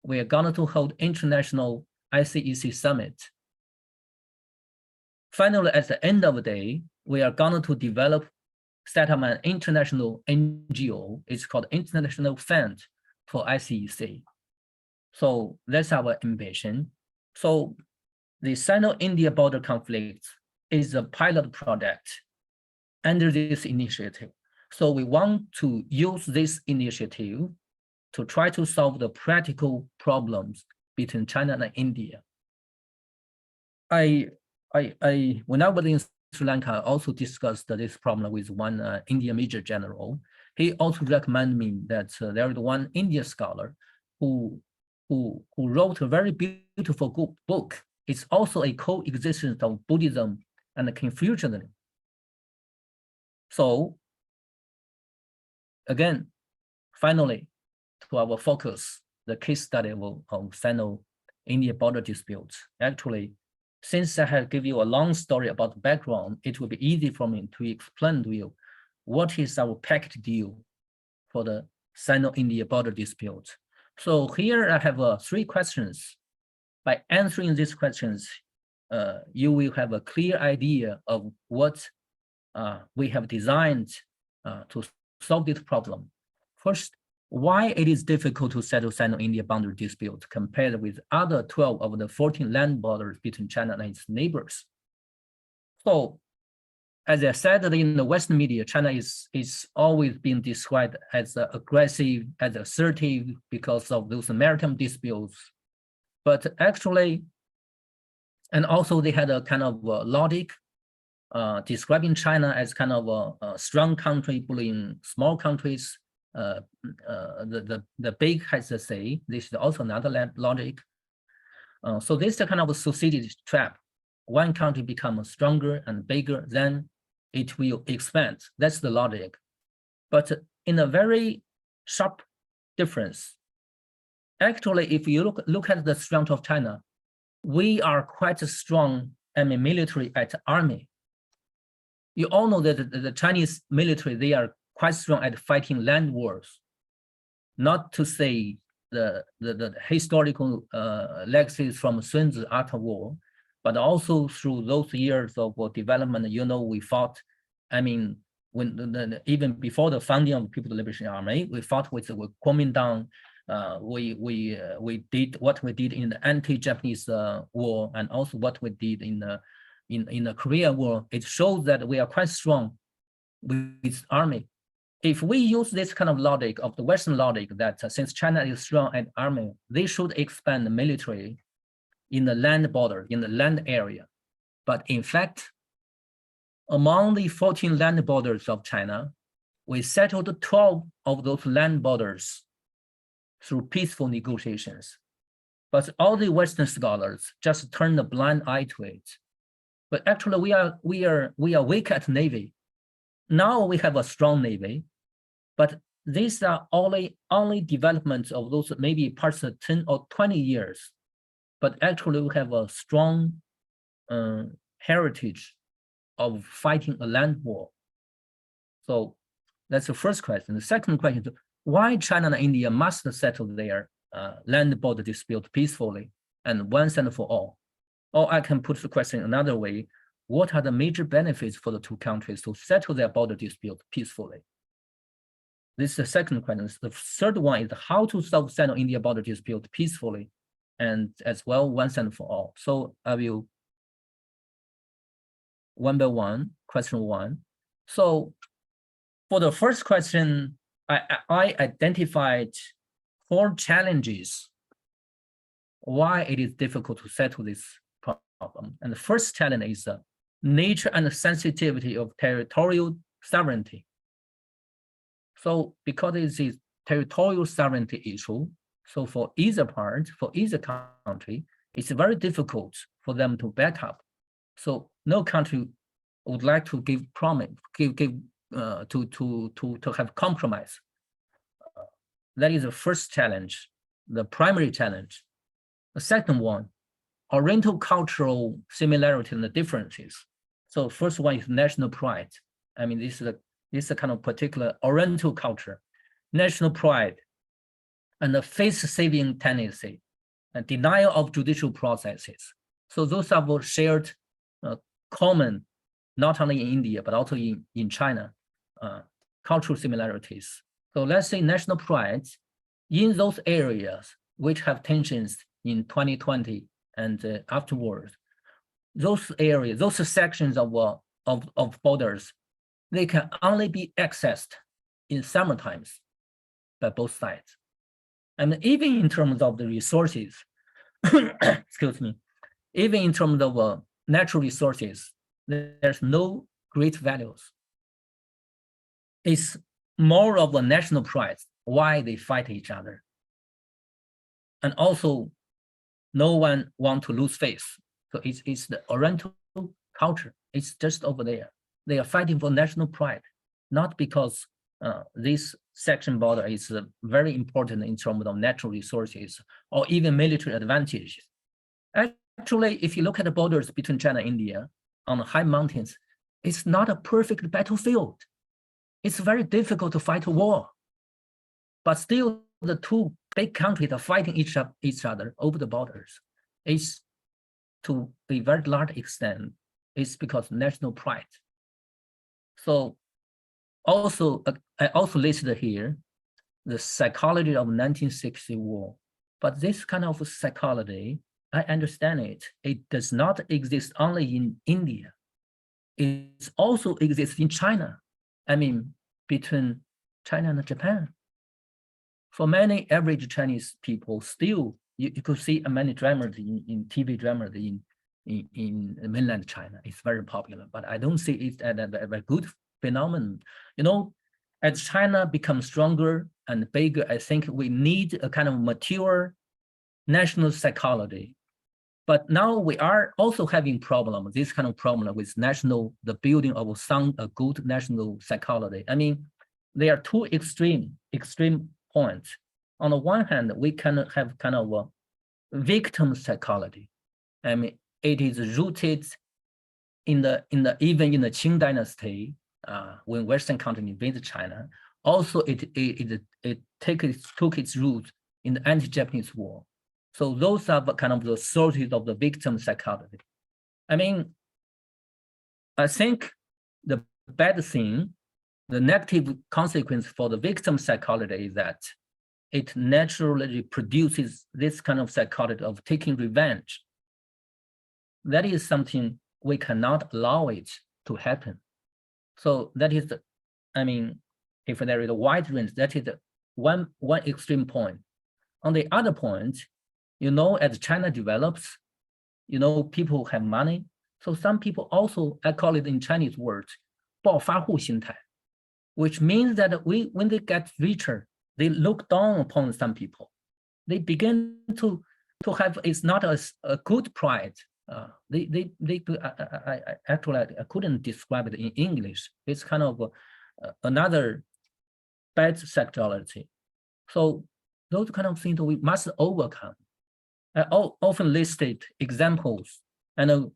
we are going to hold international ICEC summit. Finally, at the end of the day, we are going to set up an international NGO. It's called International Fund for ICEC. So that's our ambition. So the Sino-India border conflict is a pilot project under this initiative. So we want to use this initiative to try to solve the practical problems between China and India. When I was in Sri Lanka, I also discussed this problem with one Indian Major General. He also recommended me that there is one Indian scholar who wrote a very beautiful book. It's also a coexistence of Buddhism and Confucianism. So again, finally, to our focus, the case study of Sino-India border disputes. Actually, since I have given you a long story about the background, it will be easy for me to explain to you what is our package deal for the Sino-India border dispute. So here I have 3 questions. By answering these questions, you will have a clear idea of what we have designed to solve this problem. First, why it is difficult to settle Sino-India boundary dispute compared with other 12 of the 14 land borders between China and its neighbors. So, as I said in the Western media, China is always being described as aggressive, as assertive because of those maritime disputes. But actually, and also they had a kind of logic describing China as kind of a strong country bullying small countries. The big has a say. This is also another logic. So this is a kind of a subsidy trap. One country becomes stronger and bigger, then it will expand. That's the logic. But in a very sharp difference, actually, if you look at the strength of China, we are quite strong, military at army. You all know that the Chinese military, they are quite strong at fighting land wars. Not to say the historical legacies from Sun Tzu after war, but also through those years of development, we fought, when even before the founding of the People's Liberation Army, we fought with Kuomintang. We did what we did in the anti-Japanese war, and also what we did in the Korean War. It shows that we are quite strong with army. If we use this kind of logic of the Western logic that since China is strong at army, they should expand the military in the land border, in the land area. But in fact, among the 14 land borders of China, we settled 12 of those land borders through peaceful negotiations. But all the Western scholars just turn a blind eye to it. But actually we are weak at Navy. Now we have a strong Navy, but these are only developments of those maybe parts of 10 or 20 years. But actually we have a strong heritage of fighting a land war. So that's the first question. The second question is why China and India must settle their land border dispute peacefully and once and for all. Or I can put the question another way, what are the major benefits for the two countries to settle their border dispute peacefully? This is the second question. The third one is how to solve Sino-India border dispute peacefully and as well once and for all. So I will one by one, question one. So for the first question, I identified 4 challenges why it is difficult to settle this problem. And the first challenge is the nature and the sensitivity of territorial sovereignty. So because it is a territorial sovereignty issue, so for either part, for either country, it's very difficult for them to back up. So no country would like to give promise, to have compromise. That is the first challenge, the primary challenge. The second one, Oriental cultural similarity and the differences. So first one is national pride. I mean, this is a kind of particular Oriental culture, national pride, and the face-saving tendency, and denial of judicial processes. So those are both shared, common, not only in India, but also in China, cultural similarities. So let's say national pride in those areas which have tensions in 2020 and afterwards, those areas, those sections of borders, they can only be accessed in summer times by both sides. And even in terms of the resources, excuse me, even in terms of natural resources, there's no great values. It's more of a national pride why they fight each other. And also, no one wants to lose face. So it's the Oriental culture. It's just over there. They are fighting for national pride, not because this section border is very important in terms of natural resources or even military advantages. Actually, if you look at the borders between China and India on the high mountains, it's not a perfect battlefield. It's very difficult to fight a war. But still, the two big countries are fighting each other over the borders. It's to a very large extent, it's because national pride. So also, I also listed here the psychology of 1960 war. But this kind of psychology, I understand it. It does not exist only in India. It also exists in China. I mean, between China and Japan. For many average Chinese people, still, you could see many dramas in TV dramas in mainland China. It's very popular, but I don't see it as a good phenomenon. You know, as China becomes stronger and bigger, I think we need a kind of mature national psychology. But now we are also having this kind of problem with the building of a good national psychology. I mean, there are two extreme points. On the one hand, we can have kind of a victim psychology. I mean, it is rooted even in the Qing dynasty, when Western countries invaded China. Also, it took its root in the anti-Japanese war. So those are kind of the sources of the victim psychology. I mean, I think the bad thing, the negative consequence for the victim psychology is that it naturally produces this kind of psychology of taking revenge. That is something we cannot allow it to happen. So that is, I mean, if there is a wide range, that is one extreme point. On the other point, you know, as China develops, you know, people have money. So some people also, I call it in Chinese words, 暴发户心态, which means that when they get richer, they look down upon some people. They begin to have, it's not a good pride, Actually I couldn't describe it in English. It's kind of another bad sexuality. So those kind of things we must overcome. I often listed examples, and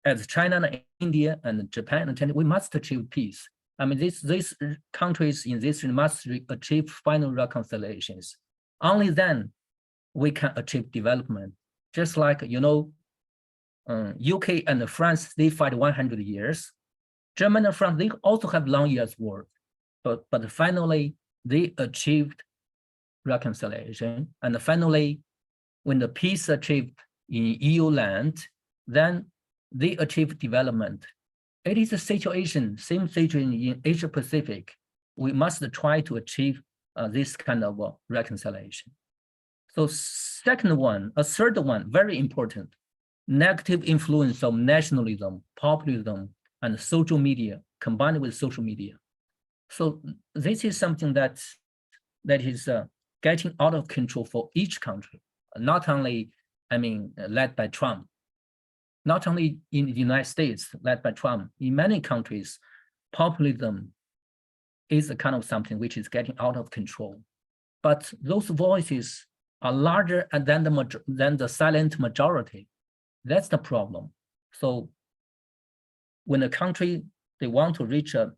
as China and India and Japan and China, we must achieve peace. I mean, these countries in this region must achieve final reconciliations. Only then we can achieve development. Just like, UK and France, they fight 100 years. Germany and France, they also have long years war, but finally they achieved reconciliation. And finally, when the peace achieved in EU land, then they achieve development. It is a situation, same situation in Asia Pacific. We must try to achieve this kind of reconciliation. So a third one, very important, negative influence of nationalism, populism, and social media combined with social media. So this is something that is getting out of control for each country, not only, led by Trump, not only in the United States, led by Trump. In many countries, populism is a kind of something which is getting out of control. But those voices are larger than the silent majority. That's the problem. So when a country, they want to reach a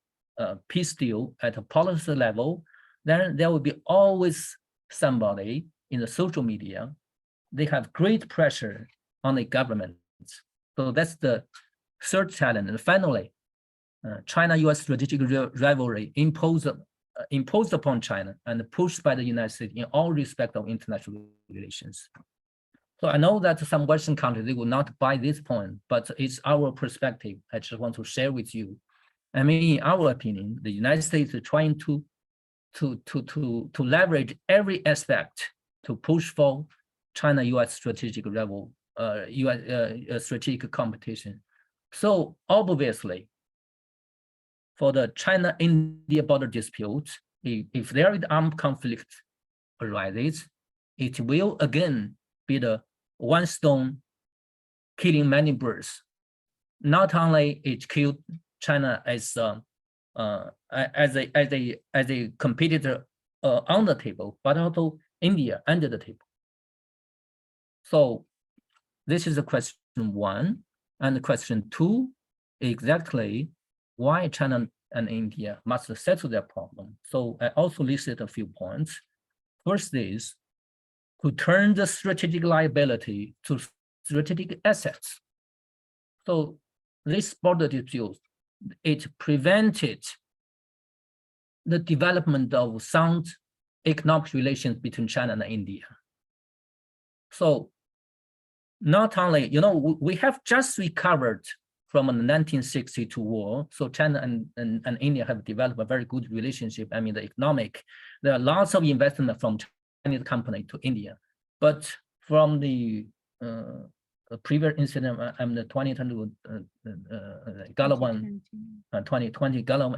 peace deal at a policy level, then there will be always somebody in the social media. They have great pressure on the government. So that's the third challenge. And finally, China-US strategic rivalry imposed upon China and pushed by the United States in all respect of international relations. So I know that some Western countries, they will not buy this point, but it's our perspective. I just want to share with you. I mean, in our opinion, the United States is trying to leverage every aspect to push for China-US strategic strategic competition. So obviously, for the China-India border dispute, if there is armed conflict arises, it will again be the one stone killing many birds. Not only it killed China as a competitor on the table, but also India under the table. So this is the question one. And the question two, exactly why China and India must settle their problem. So I also listed a few points. First is to turn the strategic liability to strategic assets. So this border dispute, it prevented the development of sound economic relations between China and India. So not only, we have just recovered from the 1962 war. So China and India have developed a very good relationship. I mean, the economic, there are lots of investment from Chinese company to India. But from the previous incident, the 2020 Gulf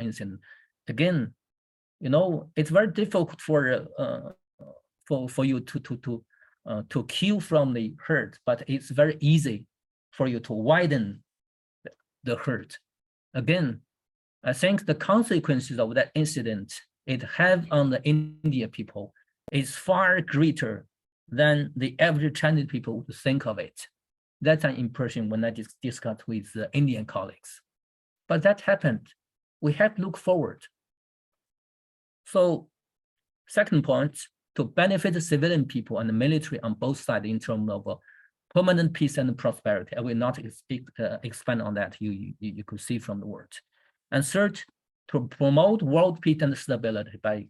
incident, again, it's very difficult for you to kill from the hurt, but it's very easy for you to widen the hurt. Again, I think the consequences of that incident it had on the Indian people is far greater than the average Chinese people would think of it. That's an impression when I discuss with Indian colleagues. But that happened. We have to look forward. So, second point, to benefit the civilian people and the military on both sides in terms of permanent peace and prosperity. I will not expand on that. You could see from the words. And third, to promote world peace and stability by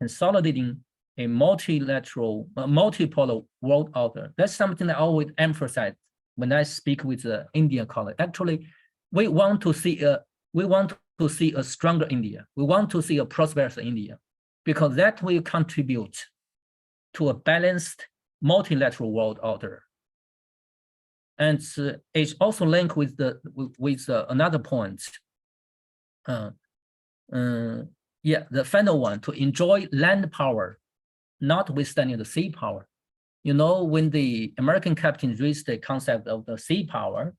consolidating a multipolar world order. That's something I always emphasize when I speak with the Indian colleagues. Actually, we want to see a stronger India. We want to see a prosperous India, because that will contribute to a balanced multilateral world order. And it's also linked with another point. The final one, to enjoy land power, notwithstanding the sea power. when the American captains raised the concept of the sea power,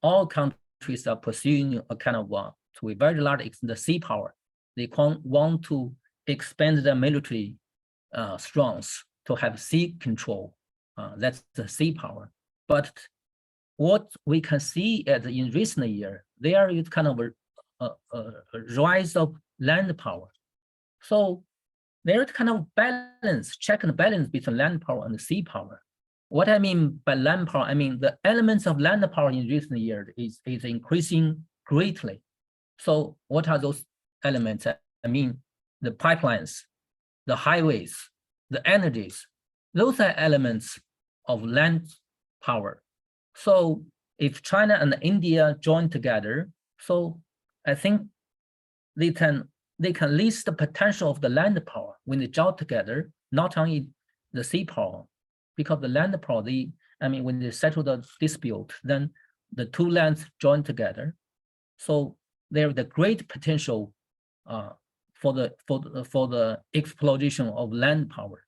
all countries are pursuing a kind of to a very large extent the sea power. They want to expand their military strengths to have sea control. That's the sea power. But what we can see in recent years, there is kind of a rise of land power. So there's kind of balance, check and balance between land power and sea power. What I mean by land power, I mean the elements of land power in recent years is increasing greatly. So what are those elements? I mean, the pipelines, the highways, the energies, those are elements of land power. So if China and India join together, so I think they can lease the potential of the land power when they join together, not only the sea power, because the land power, when they settle the dispute, then the two lands join together. So there's the great potential for the exploitation of land power.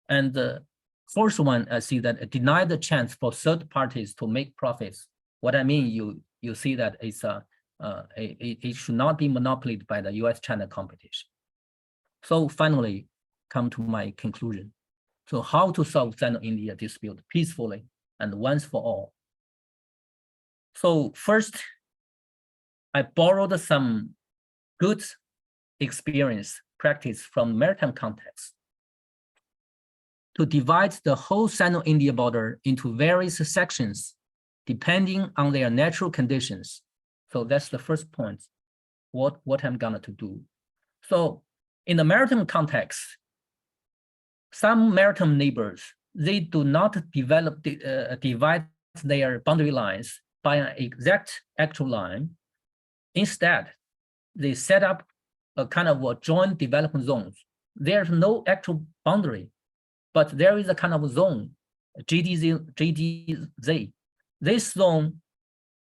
And the first one, I see that deny the chance for third parties to make profits. What I mean, you see that it's it should not be monopolized by the US-China competition. So finally, come to my conclusion. So how to solve Sino-India dispute peacefully and once for all? So first, I borrowed some good experience practice from maritime context to divide the whole Sino-India border into various sections depending on their natural conditions. So that's the first point, what I'm gonna to do. So in the maritime context, some maritime neighbors, they do not divide their boundary lines by an exact actual line. Instead, they set up a kind of a joint development zones. There's no actual boundary, but there is a kind of zone, GDZ. This zone,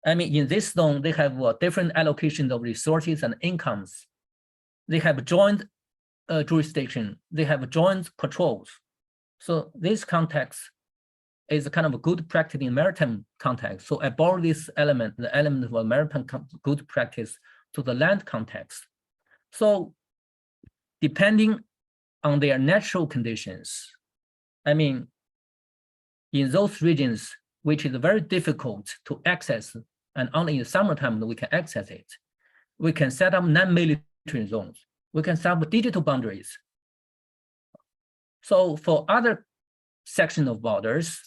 in this zone, they have different allocations of resources and incomes. They have joint jurisdiction. They have joint patrols. So this context is a kind of a good practice in maritime context. So I borrow this element, the element of a maritime good practice to the land context. So depending on their natural conditions, in those regions, which is very difficult to access, and only in the summertime we can access it, we can set up non-military zones. We can set up digital boundaries. So for other sections of borders,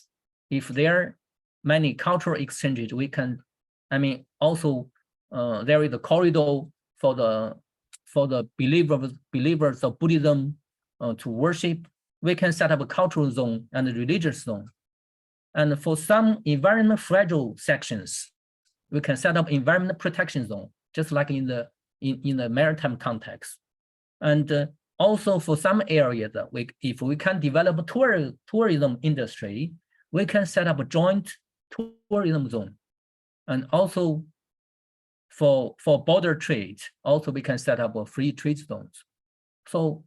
if there are many cultural exchanges, we can, also there is a corridor for the believers of Buddhism to worship. We can set up a cultural zone and a religious zone. And for some environment fragile sections, we can set up environment protection zone, just like in the maritime context. And also for some areas, if we can develop a tourism industry, we can set up a joint tourism zone. And also for border trade, also we can set up a free trade zones. So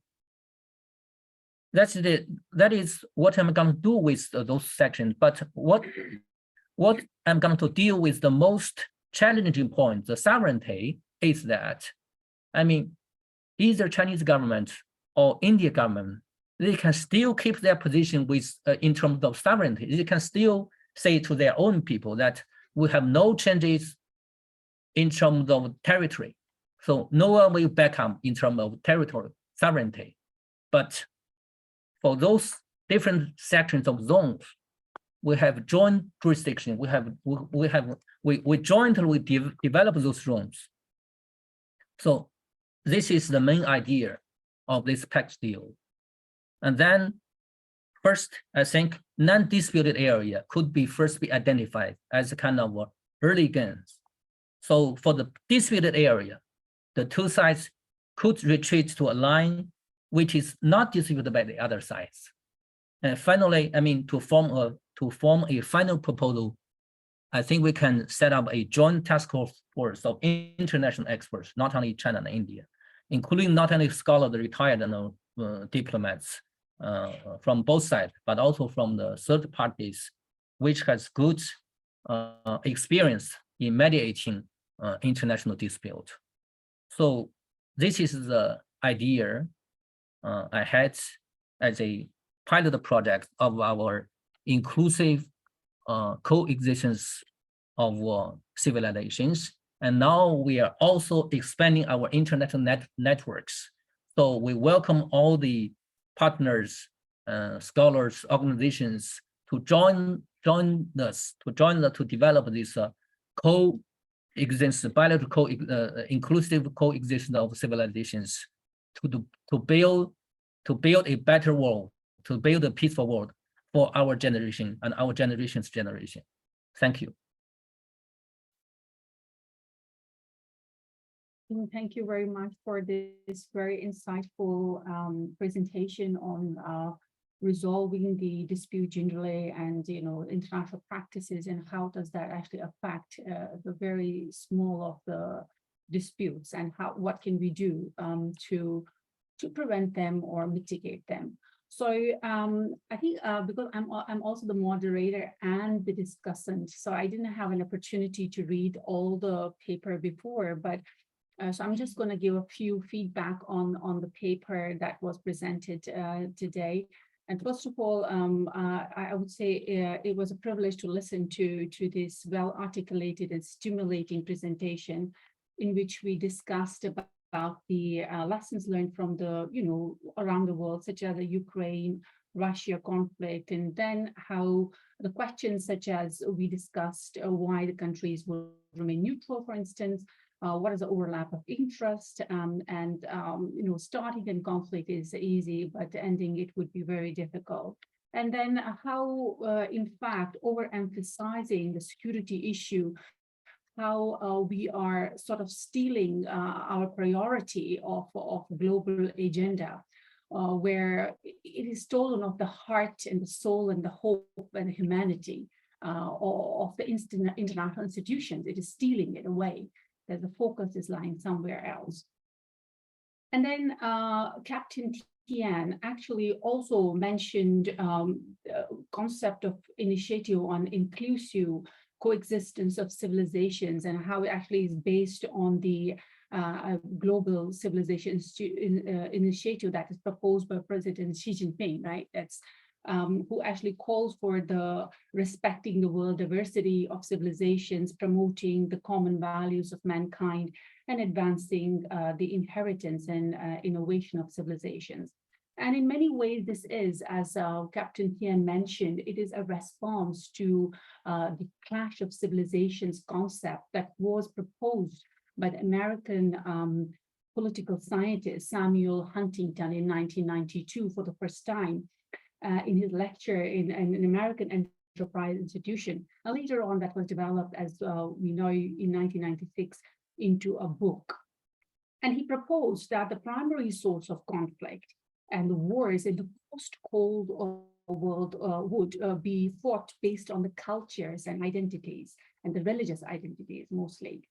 that is what I'm going to do with those sections. But what I'm going to deal with the most challenging point, the sovereignty, is that, either Chinese government or India government, they can still keep their position with in terms of sovereignty. They can still say to their own people that we have no changes in terms of territory. So no one will back up in terms of territory sovereignty. But for those different sections of zones, we have joint jurisdiction. We jointly develop those zones. So this is the main idea of this pact deal. And then first, I think non-disputed area could be first be identified as a kind of early gains. So for the disputed area, the two sides could retreat to a line which is not disputed by the other sides. And finally, to form a final proposal, I think we can set up a joint task force of international experts, not only China and India, including not only scholars, retired diplomats, from both sides, but also from the third parties, which has good experience in mediating international dispute. So this is the idea I had as a pilot project of our inclusive coexistence of civilizations. And now we are also expanding our international networks. So we welcome all the partners, scholars, organizations to join us to develop this coexistence, bilateral inclusive coexistence of civilizations to build a better world, to build a peaceful world for our generation and our generation's generation. Thank you. Thank you very much for this very insightful presentation on resolving the dispute generally and international practices, and how does that actually affect the very small of the disputes, and what can we do to prevent them or mitigate them. So I think because I'm also the moderator and the discussant, so I didn't have an opportunity to read all the paper before, but so I'm just going to give a few feedback on the paper that was presented today. And first of all, I would say it was a privilege to listen to this well-articulated and stimulating presentation, in which we discussed about the lessons learned from the, around the world, such as the Ukraine-Russia conflict, and then how the questions such as we discussed, why the countries will remain neutral, for instance, what is the overlap of interest, and starting in conflict is easy, but ending it would be very difficult. And then how, in fact, overemphasizing the security issue, how we are sort of stealing our priority of global agenda, where it is stolen of the heart and the soul and the hope and humanity of the international institutions. It is stealing it away, that the focus is lying somewhere else. And then Captain Tian actually also mentioned concept of initiative on inclusive coexistence of civilizations, and how it actually is based on the global civilization initiative that is proposed by President Xi Jinping, right? That's who actually calls for the respecting the world diversity of civilizations, promoting the common values of mankind, and advancing the inheritance and innovation of civilizations. And in many ways, this is, as Captain Tian mentioned, it is a response to the clash of civilizations concept that was proposed by the American political scientist Samuel Huntington in 1992 for the first time in his lecture in an American enterprise institution. And later on, that was developed, as we know, in 1996 into a book. And he proposed that the primary source of conflict and the wars in the post-Cold world would be fought based on the cultures and identities, and the religious identities mostly.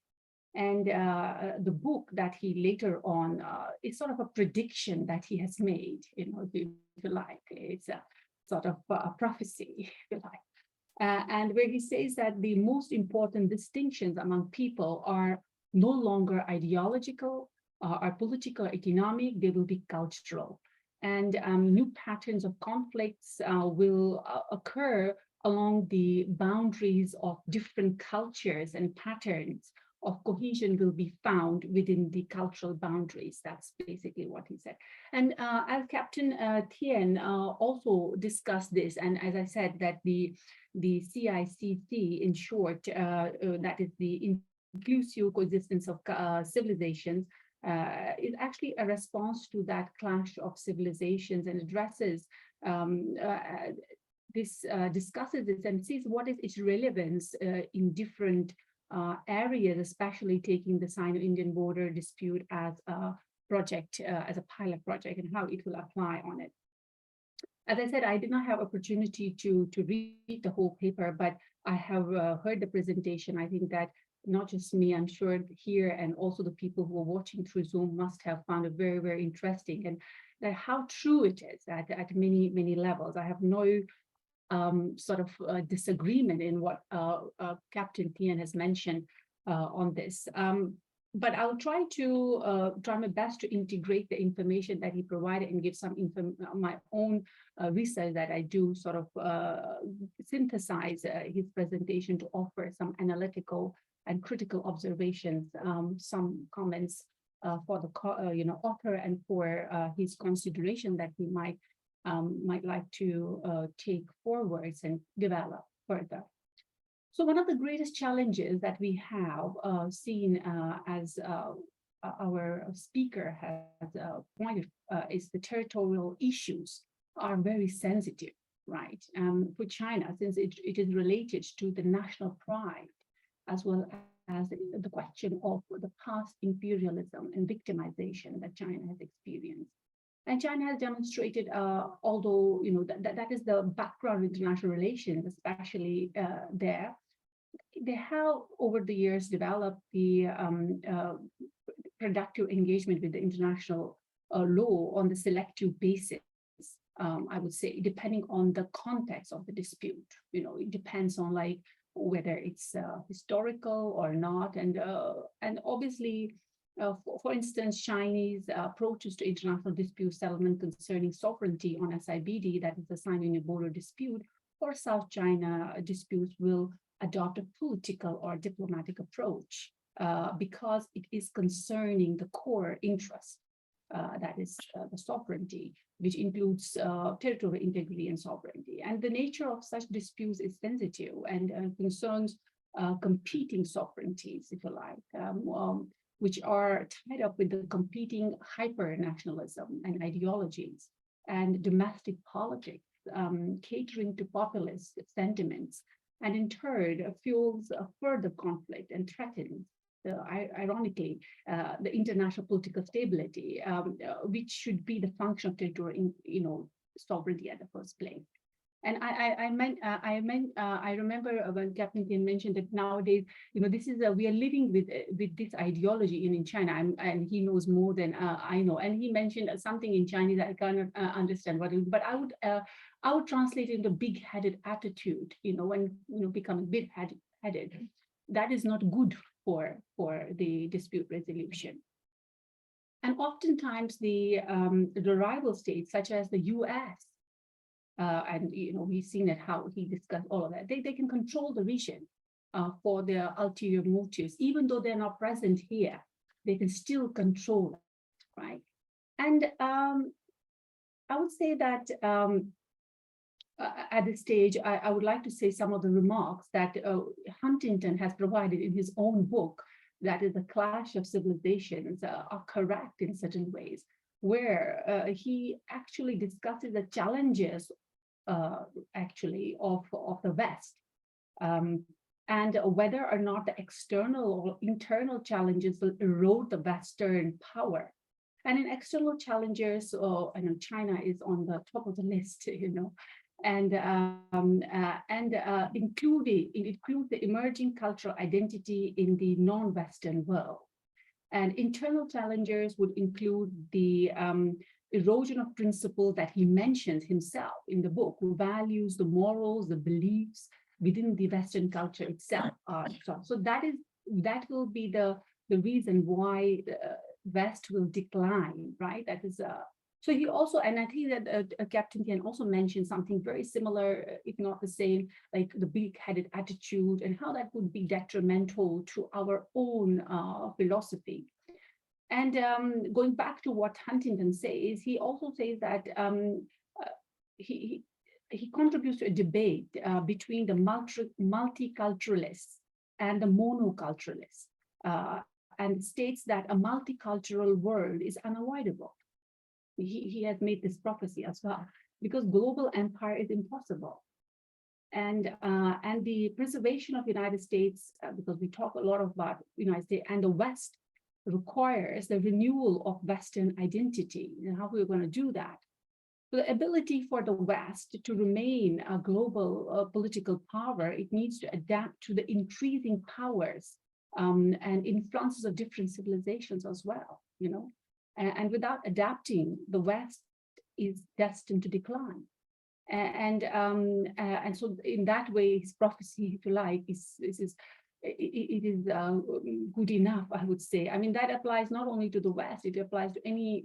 And the book that he later on is sort of a prediction that he has made, if you like. It's a sort of a prophecy, if you like. And where he says that the most important distinctions among people are no longer ideological, or political, economic, they will be cultural. And new patterns of conflicts will occur along the boundaries of different cultures, and patterns of cohesion will be found within the cultural boundaries. That's basically what he said. And as Captain Tian also discussed this, and as I said, that the CICC, in short, that is the inclusive coexistence of civilizations, is actually a response to that clash of civilizations, and addresses this, discusses this, and sees what is its relevance in different areas, especially taking the Sino-Indian border dispute as a project, as a pilot project, and how it will apply on it. As I said, I did not have opportunity to read the whole paper, but I have heard the presentation. I think that not just me, I'm sure here, and also the people who are watching through Zoom must have found it very, very interesting. that how true it is at many, many levels. I have no sort of disagreement in what Captain Tian has mentioned on this. But I'll try my best to integrate the information that he provided and give some my own research that I do, sort of synthesize his presentation to offer some analytical and critical observations, some comments for the author, and for his consideration that he might like to take forwards and develop further. So one of the greatest challenges that we have seen as our speaker has pointed is the territorial issues are very sensitive, right? For China, since it is related to the national pride, as well as the question of the past imperialism and victimization that China has experienced. And China has demonstrated, although that is the background of international relations, especially there, they have over the years developed the productive engagement with the international law on the selective basis. I would say, depending on the context of the dispute, it depends on like whether it's historical or not, and obviously. For instance, Chinese approaches to international dispute settlement concerning sovereignty on SIBD, that is the Sino-India border dispute, or South China disputes will adopt a political or diplomatic approach because it is concerning the core interest, that is the sovereignty, which includes territorial integrity and sovereignty. And the nature of such disputes is sensitive and concerns competing sovereignties, if you like, which are tied up with the competing hyper-nationalism and ideologies and domestic politics, catering to populist sentiments, and in turn fuels further conflict and threatens, ironically, the international political stability, which should be the function of territorial, sovereignty at the first place. And I remember when Captain Tian mentioned that nowadays, this is we are living with this ideology in China, and he knows more than I know. And he mentioned something in Chinese that I cannot understand what it is, but I would translate it into big-headed attitude. When becoming big-headed, that is not good for the dispute resolution. And oftentimes the rival states, such as the U.S. And we've seen it how he discussed all of that. They can control the region for their ulterior motives, even though they're not present here. They can still control it, right? And I would say that at this stage, I would like to say some of the remarks that Huntington has provided in his own book, that is The Clash of Civilizations, are correct in certain ways, where he actually discusses the challenges actually of the West, and whether or not the external or internal challenges will erode the Western power. And in external challenges, I know China is on the top of the list, and it includes the emerging cultural identity in the non-Western world. And internal challenges would include the erosion of principles that he mentions himself in the book, who values the morals, the beliefs within the Western culture itself. So that will be the reason why the West will decline, right? That is so he also, and I think that Captain Tian also mentioned something very similar, if not the same, like the big-headed attitude and how that would be detrimental to our own philosophy. And going back to what Huntington says, he also says that he contributes to a debate between the multiculturalists and the monoculturalists, and states that a multicultural world is unavoidable. He has made this prophecy as well, because global empire is impossible. And the preservation of the United States, because we talk a lot about the United States and the West, requires the renewal of Western identity. And how we're going to do that? The ability for the West to remain a global political power, it needs to adapt to the increasing powers and influences of different civilizations as well, And without adapting, the West is destined to decline. And so in that way, his prophecy, if you like, it is good enough, I would say. I mean, that applies not only to the West, it applies to any,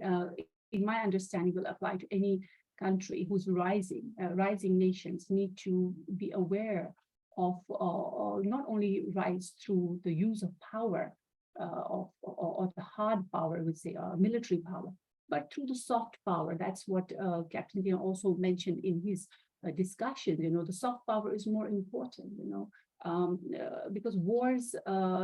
in my understanding, will apply to any country who's rising. Rising nations need to be aware of not only rise through the use of power, or the hard power, I would say, military power, but through the soft power. That's what Captain Tina also mentioned in his discussion. The soft power is more important, because wars,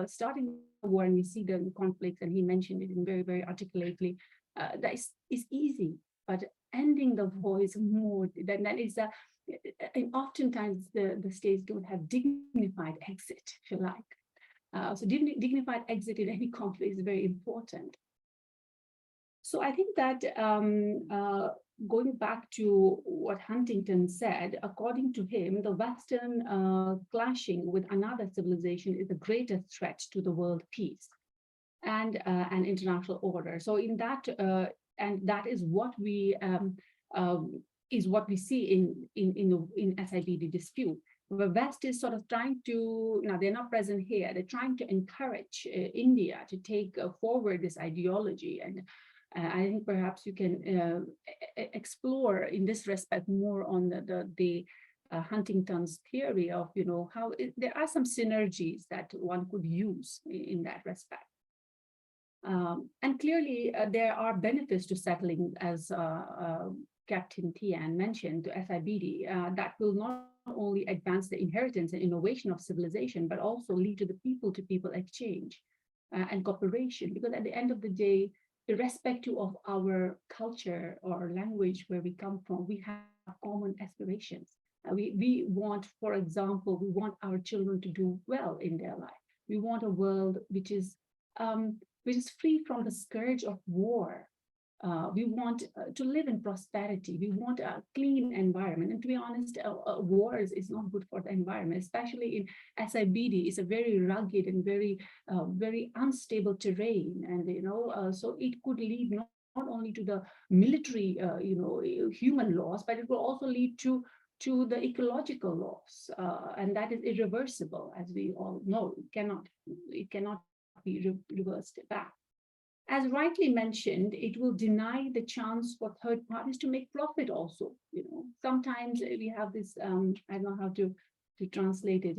starting a war, and we see the conflicts, and he mentioned it in very, very articulately, that is easy, but ending the war is more, that is and oftentimes the states don't have dignified exit, if you like. So dignified exit in any conflict is very important. So I think that going back to what Huntington said, according to him, the Western clashing with another civilization is the greatest threat to the world peace and international order. So in that, and that is what we see in SIBD dispute. The West is sort of trying to, now they're not present here, they're trying to encourage India to take forward this ideology. And I think perhaps you can explore in this respect more on the Huntington's theory of, how there are some synergies that one could use in that respect. And clearly there are benefits to settling, as Captain Tian mentioned, to SIBD, that will not only advance the inheritance and innovation of civilization, but also lead to the people-to-people exchange and cooperation. Because at the end of the day, irrespective of our culture or language where we come from, we have common aspirations. We want, for example, we want our children to do well in their life. We want a world which is free from the scourge of war. We want to live in prosperity. We want a clean environment. And to be honest, wars is not good for the environment, especially in SIBD. It's a very rugged and very, very unstable terrain. And, so it could lead not only to the military, human loss, but it will also lead to the ecological loss. And that is irreversible, as we all know. It cannot be reversed back. As rightly mentioned, it will deny the chance for third parties to make profit also. Sometimes we have this, I don't know how to translate it,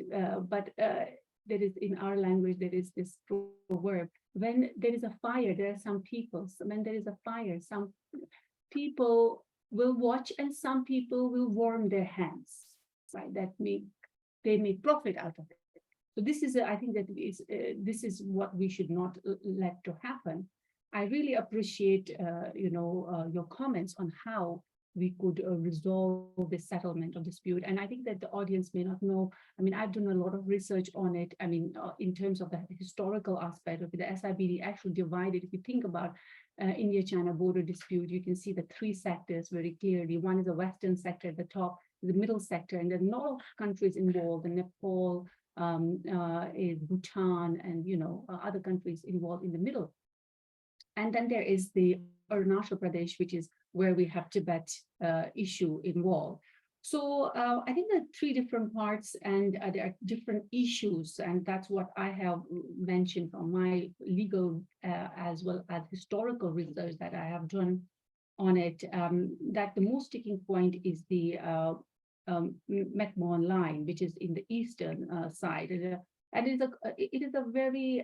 but there is, in our language, there is this proverb: when there is a fire, there are some people. So when there is a fire, some people will watch and some people will warm their hands, right? They make profit out of it. So this is, I think that this is what we should not let to happen. I really appreciate, your comments on how we could resolve the settlement of dispute. And I think that the audience may not know. I mean, I've done a lot of research on it. I mean, in terms of the historical aspect of it, the SIBD actually divided. If you think about India-China border dispute, you can see the three sectors very clearly. One is the Western sector at the top, the middle sector, and there are not countries involved. The Nepal, is Bhutan, and other countries involved in the middle. And then there is the Arunachal Pradesh, which is where we have Tibet issue involved. So I think there are three different parts, and there are different issues, and that's what I have mentioned from my legal as well as historical research that I have done on it. That the most sticking point is the McMahon line, which is in the eastern side, and it is a very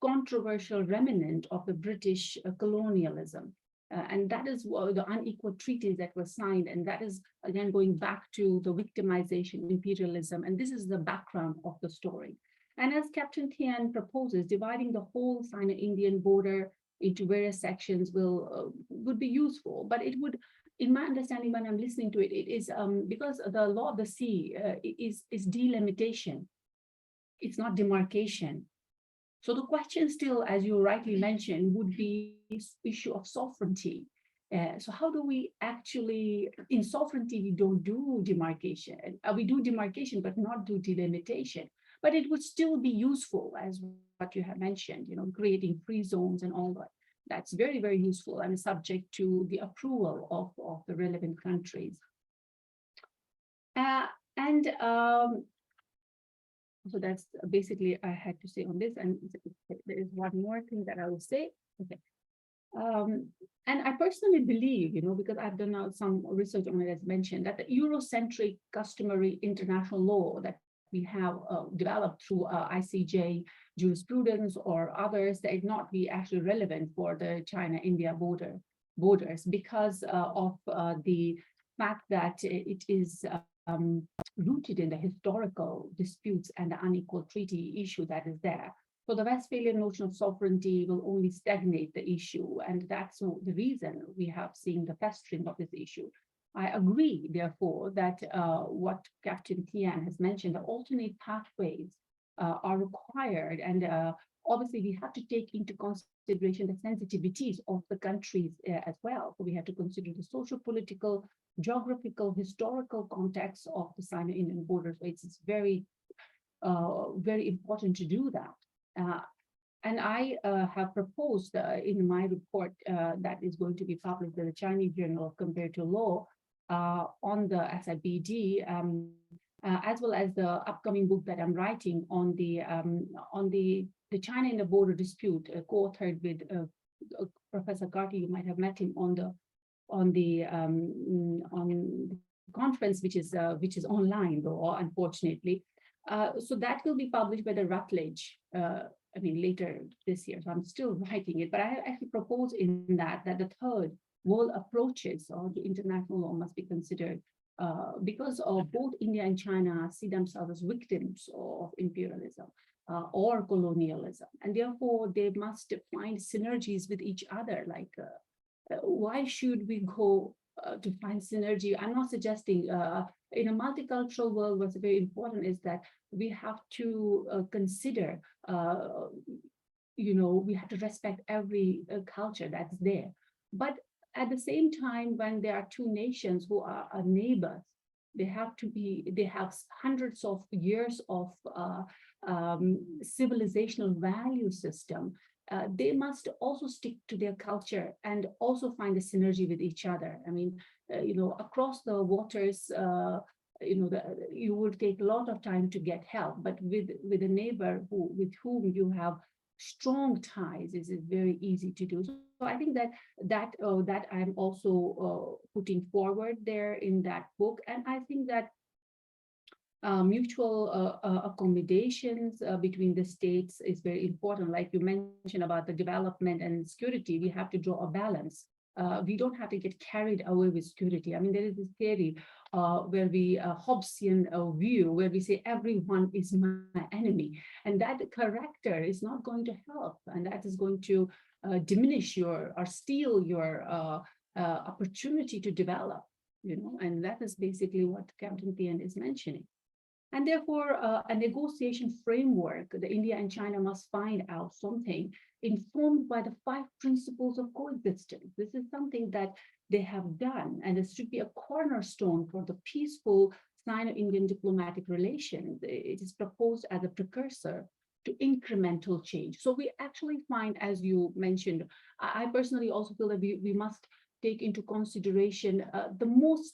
controversial remnant of the British colonialism. And that is the unequal treaties that were signed. And that is, again, going back to the victimization, imperialism. And this is the background of the story. And as Captain Tian proposes, dividing the whole Sino-Indian border into various sections would be useful. But it would, in my understanding, when I'm listening to it, it is because the law of the sea is delimitation. It's not demarcation. So the question still, as you rightly mentioned, would be this issue of sovereignty. So how do we actually, in sovereignty, we don't do demarcation. We do demarcation, but not do delimitation. But it would still be useful, as what you have mentioned, creating free zones and all that. That's very, very useful and subject to the approval of the relevant countries. Uh, and so that's basically I had to say on this. And there is one more thing that I will say. Okay. And I personally believe, because I've done some research on it, as mentioned, that the Eurocentric customary international law that we have developed through ICJ jurisprudence or others, that it not be actually relevant for the China-India borders because of the fact that it is rooted in the historical disputes and the unequal treaty issue that is there. So the Westphalian notion of sovereignty will only stagnate the issue, and that's the reason we have seen the festering of this issue. I agree, therefore, that what Captain Tian has mentioned, the alternate pathways are required, and obviously we have to take into consideration the sensitivities of the countries as well. So we have to consider the social, political, geographical, historical context of the Sino-Indian borders. So it's very, very important to do that. And I have proposed in my report that is going to be published in the Chinese Journal of Comparative Law on the SIBD, as well as the upcoming book that I'm writing on the China in the border dispute, co-authored with Professor Karti. You might have met him on the conference, which is online though, unfortunately. So that will be published by the Routledge, later this year. So I'm still writing it, but I actually propose in that the third world approaches of the international law must be considered because of both India and China see themselves as victims of imperialism or colonialism, and therefore they must find synergies with each other. Like, why should we go to find synergy? I'm not suggesting in a multicultural world, what's very important is that we have to consider, we have to respect every culture that's there. But at the same time, when there are two nations who are neighbors, they have hundreds of years of civilizational value system. They must also stick to their culture and also find a synergy with each other. Across the waters, you would take a lot of time to get help, but with a neighbor with whom you have strong ties, is very easy to do. So I think that I'm also putting forward there in that book, and I think that mutual accommodations between the states is very important. Like you mentioned about the development and security, we have to draw a balance. We don't have to get carried away with security. There is this theory where we Hobbesian view, where we say everyone is my enemy, and that character is not going to help, and that is going to diminish or steal your opportunity to develop. And that is basically what Captain Tian is mentioning. And therefore, a negotiation framework, the India and China must find out something informed by the 5 principles of coexistence. This is something that they have done, and this should be a cornerstone for the peaceful Sino-Indian diplomatic relations. It is proposed as a precursor to incremental change. So we actually find, as you mentioned, I personally also feel that we must take into consideration the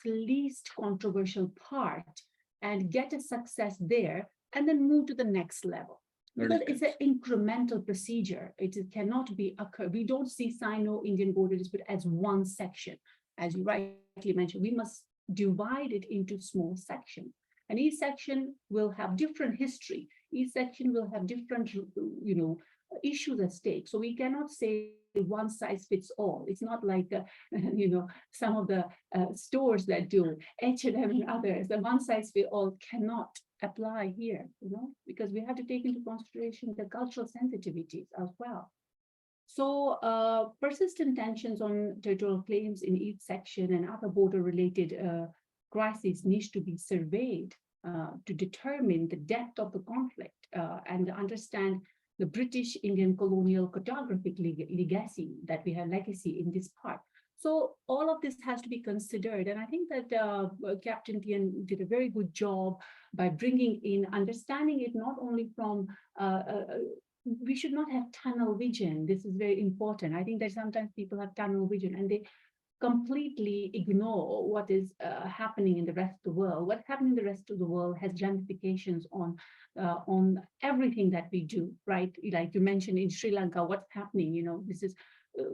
least controversial part and get a success there, and then move to the next level. Because it's an incremental procedure. It cannot be we don't see Sino-Indian border dispute as one section. As you rightly mentioned, we must divide it into small sections. And each section will have different history. Each section will have different, issues at stake. So we cannot say one size fits all. It's not like, some of the stores that do H&M and others. The one size fits all cannot apply here, because we have to take into consideration the cultural sensitivities as well. So persistent tensions on territorial claims in each section and other border-related crises needs to be surveyed to determine the depth of the conflict and understand the British Indian colonial cartographic legacy that we have in this part. So all of this has to be considered. And I think that Captain Tian did a very good job by bringing in understanding it not only from we should not have tunnel vision. This is very important. I think that sometimes people have tunnel vision and they completely ignore what is happening in the rest of the world. What's happening in the rest of the world has ramifications on everything that we do, right? Like you mentioned in Sri Lanka, what's happening, this is, uh,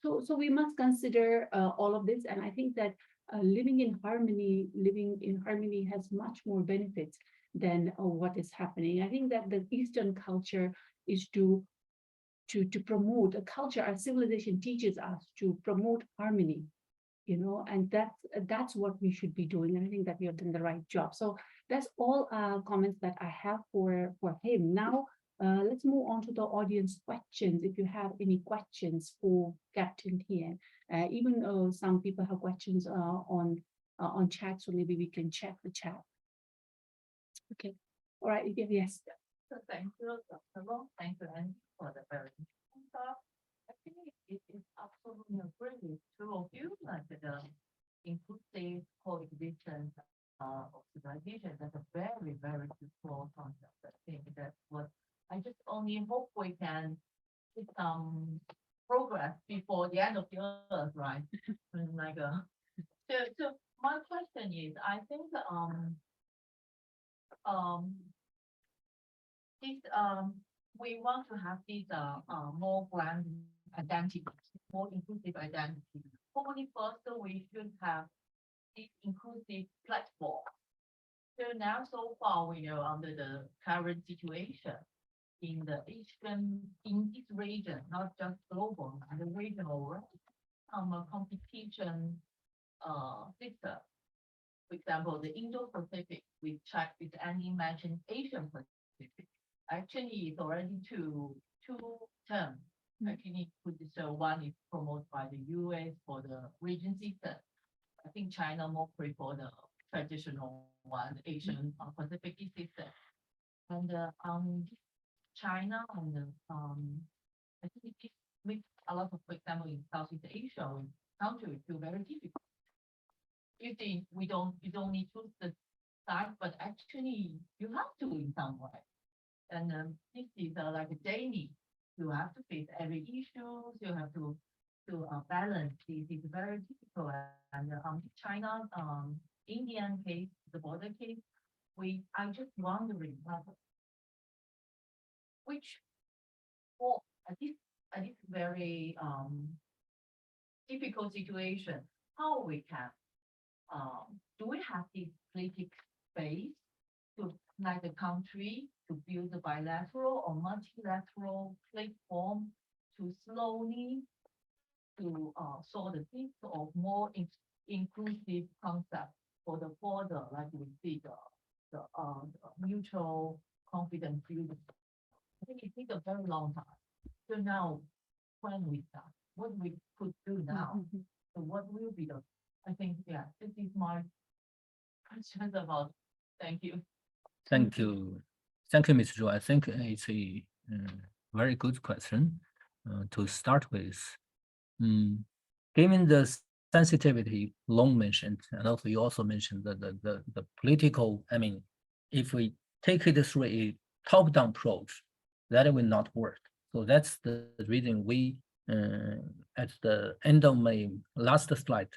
so we must consider all of this. And I think that living in harmony has much more benefits than what is happening. I think that the Eastern culture is to promote a culture. Our civilization teaches us to promote harmony, and that's what we should be doing. And I think that we have done the right job. So that's all comments that I have for him. Now let's move on to the audience questions. If you have any questions for Captain here, even some people have questions on chat, so maybe we can check the chat. Okay. All right. Yes. So thank you, Dr. Long. Thank you, Andy, for the very interesting talk. Actually, it is absolutely agree with two of you, like the inclusive coexistence of civilization. That's a very, very useful concept. I think that's what I just only hope we can see some progress before the end of the earth, right? And so my question is, I think this we want to have this more grand identity, more inclusive identity. Probably first we should have this inclusive platform. So now so far we are under the current situation in the Asian, in this region, not just global, the regional competition system. For example, the Indo-Pacific, we check with any mentioned Asian Pacific. Actually, it's already two terms. Actually, so one is promoted by the US for the region system. I think China more prefer the traditional one, Asian Pacific system. And China and I think it makes a lot of, for example, in Southeast Asia, countries feel very difficult. You think you don't need to the side, but actually you have to in some way. And this is like a daily. You have to face every issue. You have to balance. This is very difficult. And China, Indian case, the border case, I just wondering which for at this very difficult situation, how we can do we have this political space to like the country to build a bilateral or multilateral platform to slowly to solve the things of more inclusive concept for the border, like we see the mutual confidence building. I think it takes a very long time. So now, when we start, what we could do now, so what will be the? I think this is my questions about. Thank you. Thank you. Thank you, Mr. Zhou. I think it's a very good question to start with. Given the sensitivity Long mentioned, and also you also mentioned the political, I mean, if we take it through a top-down approach, that will not work. So that's the reason we, at the end of my last slide,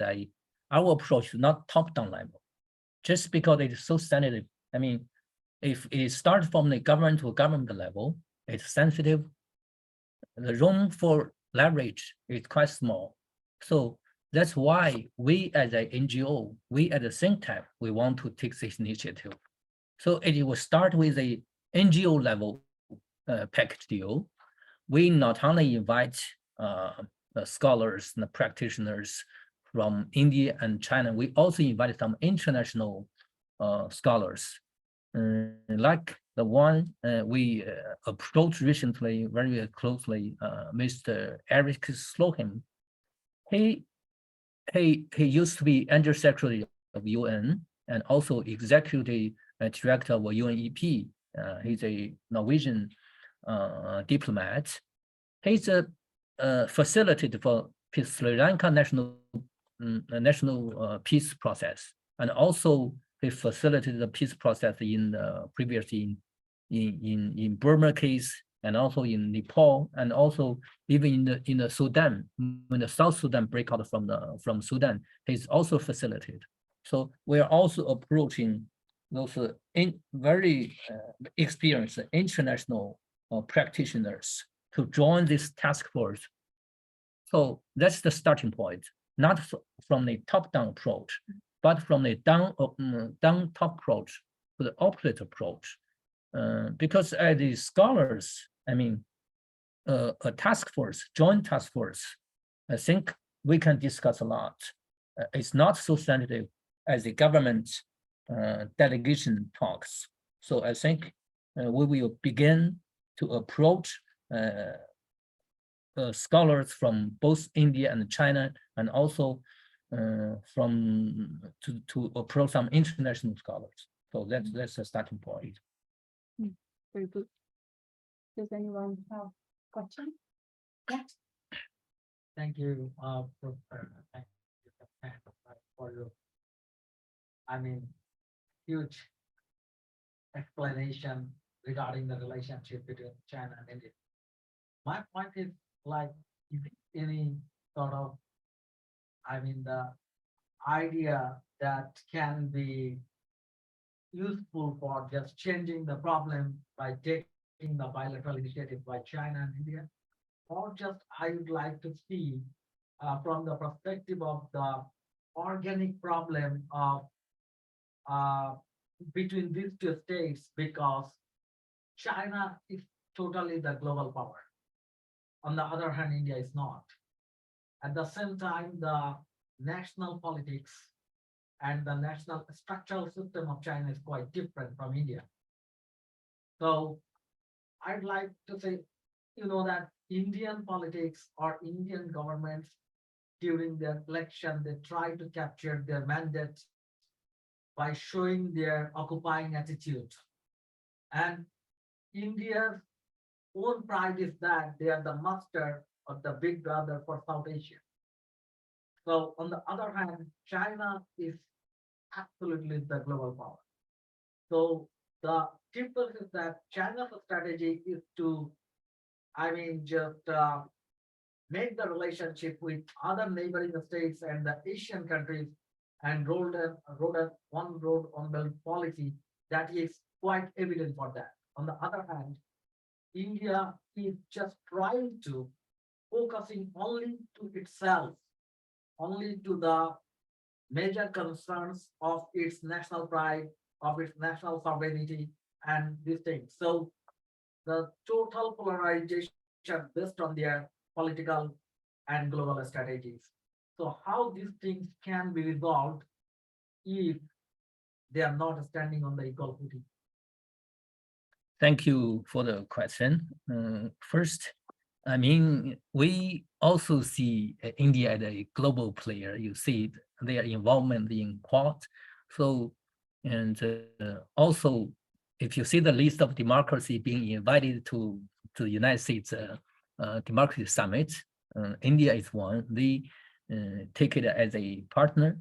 our approach is not top-down level, just because it is so sensitive. I mean, if it starts from the government to government level, it's sensitive. The room for leverage is quite small. So that's why we as an NGO, we at the think tank, we want to take this initiative. So it will start with a NGO level package deal. We not only invite the scholars and the practitioners from India and China, we also invite some international scholars, like the one we approached recently very closely, Mr. Eric Slohan. He used to be Undersecretary of UN and also Executive Director of UNEP. He's a Norwegian diplomat. He's a facilitator for Sri Lanka national peace process, and also he facilitated the peace process in previously in Burma case and also in Nepal, and also even in the Sudan, when the South Sudan break out from Sudan, he's also facilitated. So we are also approaching those very experienced international practitioners to join this task force. So that's the starting point, not from the top-down approach, but from the down-top approach to the opposite approach. Because as the scholars, I mean, a task force, joint task force, I think we can discuss a lot. It's not so sensitive as the government delegation talks. So I think we will begin to approach scholars from both India and China, and also to approach some international scholars. So that's a starting point. Very good. Does anyone have questions? Yeah. Thank you, Professor. Thank you for your, I mean, huge explanation regarding the relationship between China and India. My point is like, is there any sort of, I mean, the idea that can be useful for just changing the problem by taking the bilateral initiative by China and India? Or just I would like to see from the perspective of the organic problem of between these two states, because China is totally the global power. On the other hand, India is not. At the same time, the national politics and the national structural system of China is quite different from India. So I'd like to say, that Indian politics or Indian governments during their election, they try to capture their mandate by showing their occupying attitude. And India's own pride is that they are the master of the big brother for South Asia. So on the other hand, China is absolutely the global power. So the difference is that China's strategy is to, just make the relationship with other neighboring states and the Asian countries and rolled a one road on belt policy that is quite evident for that. On the other hand, India is just trying to focusing only to itself, only to the major concerns of its national pride, of its national sovereignty, and these things. So the total polarization based on their political and global strategies. So how these things can be resolved if they are not standing on the equal footing? Thank you for the question. First, I mean, we also see India as a global player. You see their involvement in Quad. So, and also, if you see the list of democracy being invited to the United States Democracy Summit, India is one. They take it as a partner.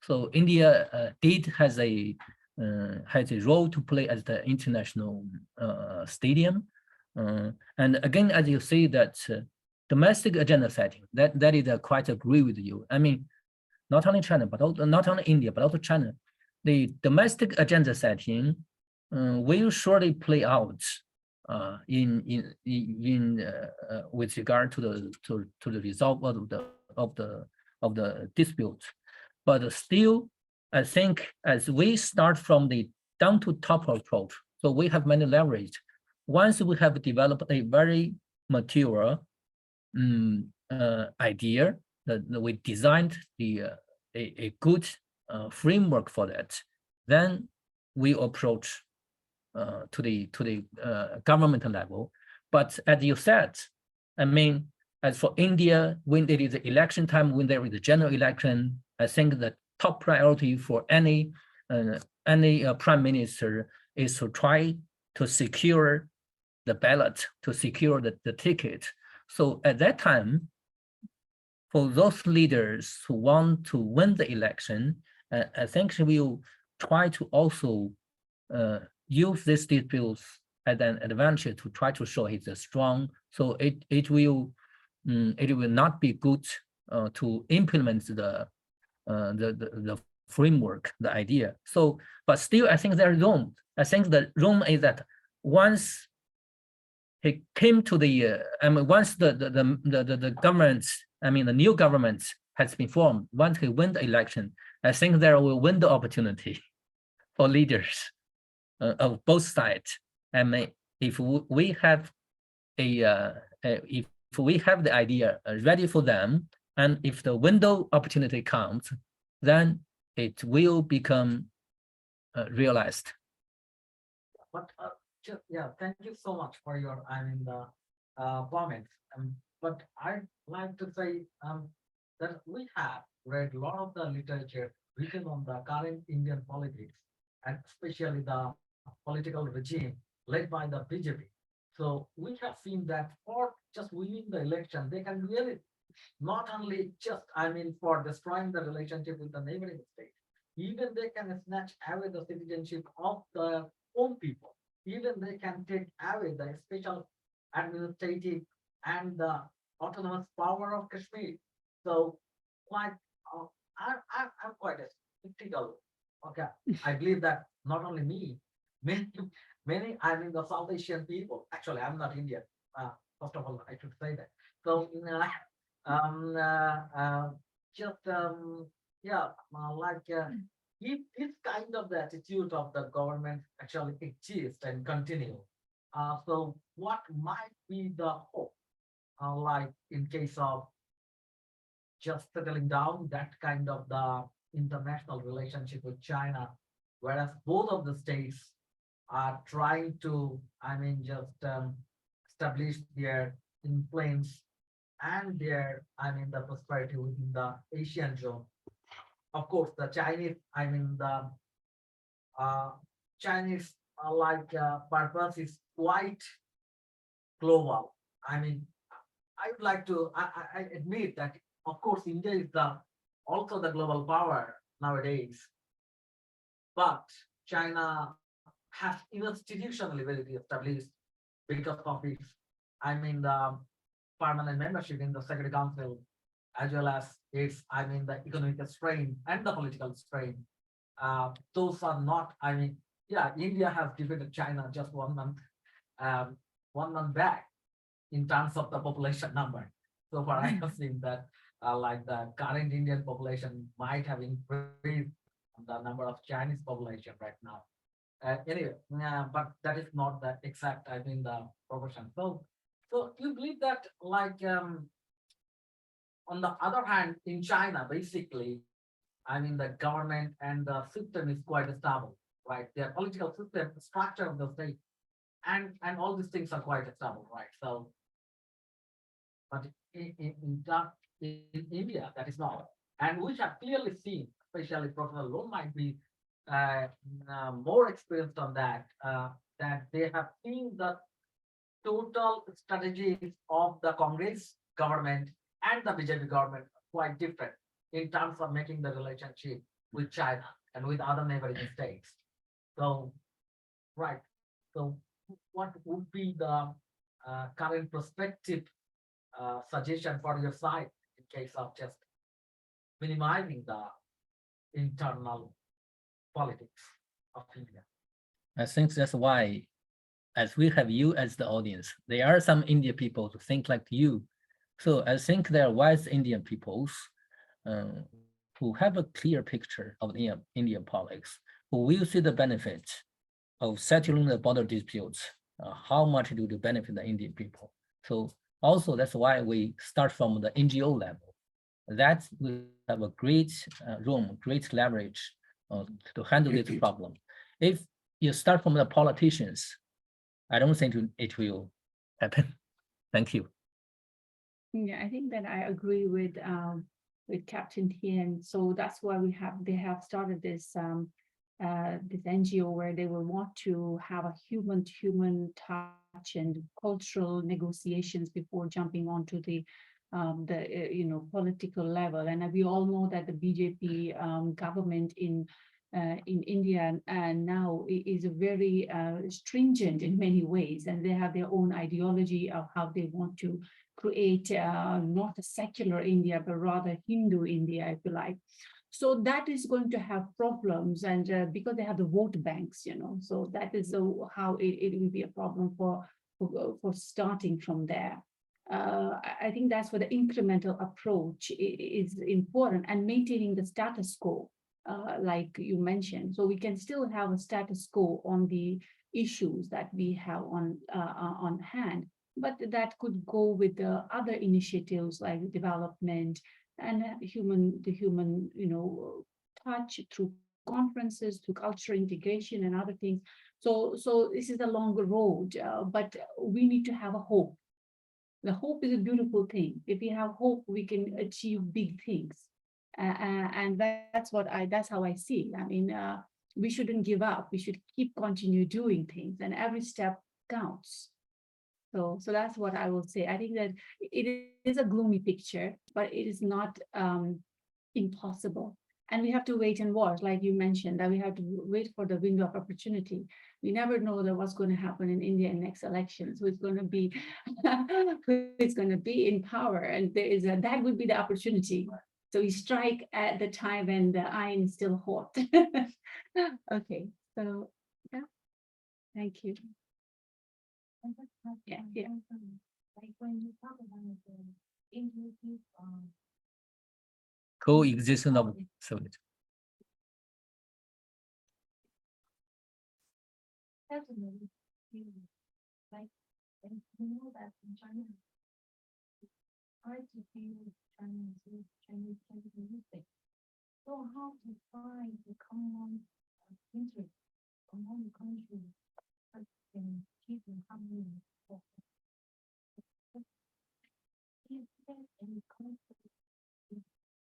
So India has a role to play as the international stadium. And again, as you say, that domestic agenda setting, that is quite agree with you. I mean, not only China, but also not only India, but also China. The domestic agenda setting will surely play out with regard to the result of the dispute. But still, I think as we start from the down to top approach, so we have many leverage. Once we have developed a very mature idea, that we designed a good framework for that, then we approach to the government level. But as you said, I mean, as for India, when there is election time, when there is a general election, I think the top priority for any prime minister is to try to secure the ballot, to secure the ticket. So at that time, for those leaders who want to win the election, I think we will try to also use these disputes as an advantage to try to show it's a strong. So it will not be good to implement the framework, the idea. So, but still, I think there's room. I think the room is that once he came to the, once the government, the new government has been formed, once he win the election, I think there will win the opportunity for leaders of both sides. If we have if we have the idea ready for them, and if the window opportunity comes, then it will become realized. But yeah, thank you so much for your the comments. But I'd like to say that we have read a lot of the literature written on the current Indian politics, and especially the political regime led by the BJP. So we have seen that for just winning the election, they can really not only just for destroying the relationship with the neighboring state, even they can snatch away the citizenship of the own people. Even they can take away the special administrative and the autonomous power of Kashmir. So quite I'm quite skeptical. Okay, I believe that not only me, many the South Asian people. Actually, I'm not Indian. First of all, I should say that. So um, uh, uh, just yeah, if this kind of the attitude of the government actually exists and continue, so what might be the hope, like in case of just settling down that kind of the international relationship with China, whereas both of the states are trying to, just establish their influence and their, the prosperity within the Asian zone. Of course, the Chinese, the uh, Chinese purpose is quite global. I mean, I would like to, I admit that, of course, India is the also the global power nowadays, but China has institutionally very established because of its, the permanent membership in the Security Council, as well as its, the economic strain and the political strain. Those are not, yeah, India has defeated China just 1 month back in terms of the population number. So far, I have seen that like the current Indian population might have increased the number of Chinese population right now. Anyway, but that is not the exact, the proportion. So you believe that on the other hand, in China, basically, the government and the system is quite stable, right? Their political system, the structure of the state, and all these things are quite stable, right? So, but in India, that is not. And we have clearly seen, especially Professor Low might be more experienced on that, that they have seen the total strategies of the Congress government and the BJP government quite different in terms of making the relationship with China and with other neighboring states. So, right. So, what would be the current perspective suggestion for your side in case of just minimizing the internal politics of India? I think that's why, as we have you as the audience, there are some Indian people who think like you. So I think there are wise Indian peoples who have a clear picture of Indian politics, who will see the benefit of settling the border disputes. How much do they benefit the Indian people? So also that's why we start from the NGO level. That will have a great room, great leverage to handle this problem. If you start from the politicians, I don't think it will happen. Thank you. Yeah, I think that I agree with Captain Tian. So that's why they have started this this NGO where they will want to have a human-to-human touch and cultural negotiations before jumping onto the political level. And we all know that the BJP government in in India and now is very stringent in many ways, and they have their own ideology of how they want to create not a secular India, but rather Hindu India, if you like. So that is going to have problems, and because they have the vote banks, so that is how it will be a problem for starting from there. I think that's where the incremental approach is important, and maintaining the status quo, like you mentioned. So we can still have a status quo on the issues that we have on hand, but that could go with the other initiatives like development and the human, touch through conferences, through cultural integration and other things. So this is a longer road, but we need to have a hope. The hope is a beautiful thing. If we have hope, we can achieve big things. And that's how I see it. I mean, we shouldn't give up. We should keep continue doing things, and every step counts. So that's what I will say. I think that it is a gloomy picture, but it is not impossible. And we have to wait and watch, like you mentioned, that we have to wait for the window of opportunity. We never know that what's going to happen in India in next election. So it's going to be, it's going to be in power, and that would be the opportunity. So we strike at the time when the iron is still hot. Okay, so yeah, thank you. Yeah, yeah. Like when you talk about the inclusive, Coexistence of civilization. definitely feel like, and you know that in China, it's hard to feel Chinese characteristic. So how to find the common interest among the countries that can keep in harmony? Is there any conflict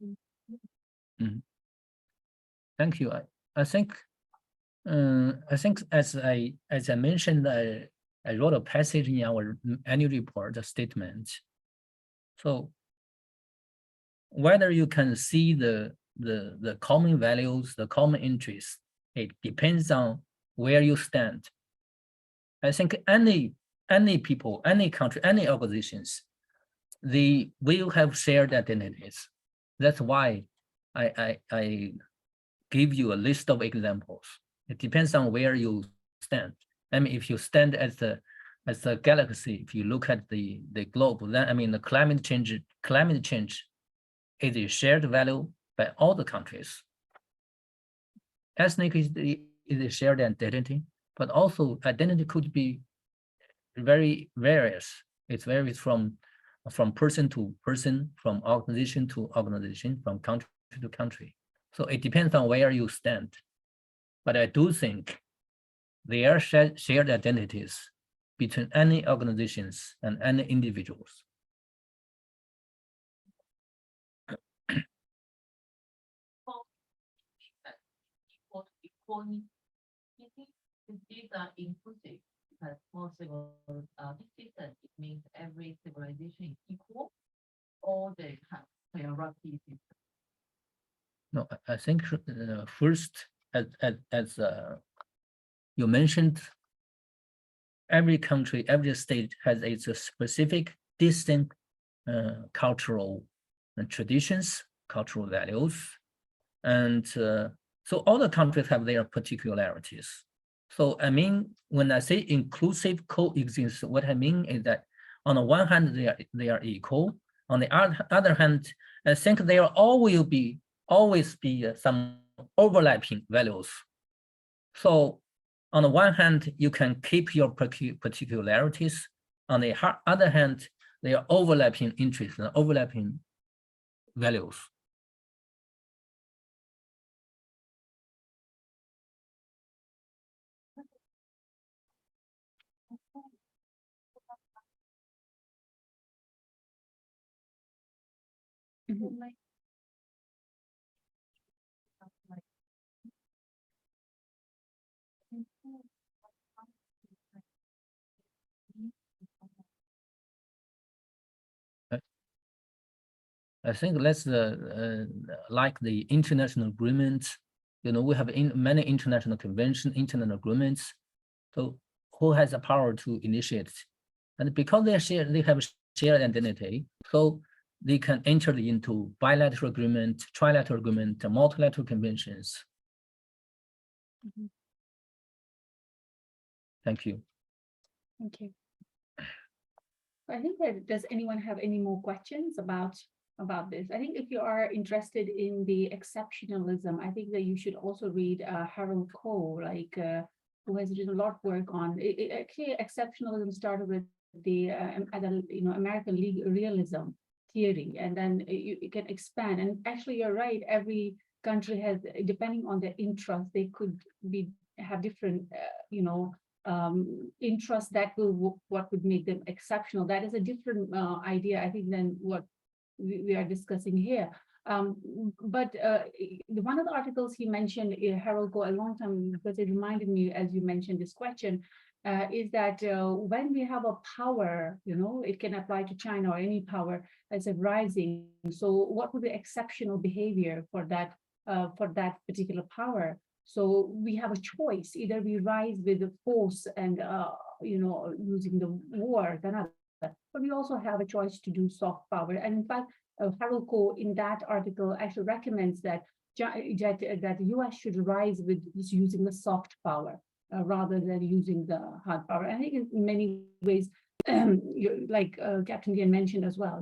in Thank you. I think as I mentioned, I wrote a passage in our annual report, a statement. So whether you can see the common values, the common interests, it depends on where you stand. I think any people, any country, any organizations, they will have shared identities. That's why I give you a list of examples. It depends on where you stand. I mean, if you stand as a galaxy, if you look at the globe, then I mean the climate change is a shared value by all the countries. Ethnic is a shared identity, but also identity could be very various. It varies from person to person, from organization to organization, from country to country. So it depends on where you stand. But I do think there are shared identities between any organizations and any individuals. equality? These are inclusive, because most civil systems, it means every civilization is equal, or they have hierarchy system. No, I think first, as you mentioned, every country, every state has its specific, distinct cultural traditions, cultural values, and so all the countries have their particularities. So I mean, when I say inclusive coexistence, what I mean is that on the one hand, they are equal. On the other hand, I think there always be some overlapping values. So on the one hand, you can keep your particularities. On the other hand, they are overlapping interests and overlapping values. Mhm. Like, I think that's like the international agreement You know, we have many international conventions, international agreements. So who has the power to initiate? And because they have shared identity, so they can enter into bilateral agreement, trilateral agreement, multilateral conventions. Mhm. Thank you. Thank you. I think that, does anyone have any more questions about this? I think if you are interested in the exceptionalism, I think that you should also read Harold Cole, like who has written a lot of work on it. Actually, exceptionalism started with the American realism theory, and then you can expand. And actually, you're right. Every country has, depending on their interest, they could have different, interests that will what would make them exceptional. That is a different idea, I think, than what we are discussing here. But one of the articles he mentioned, Harold Go, a long time, because it reminded me, as you mentioned this question, is that when we have a power, it can apply to China or any power as a rising. So what would be exceptional behavior for that particular power? So we have a choice: either we rise with the force and using the war than other, but we also have a choice to do soft power. And in fact, Harold Koh in that article actually recommends that the U.S. should rise with using the soft power rather than using the hard power. I think in many ways, like Captain Dian mentioned as well,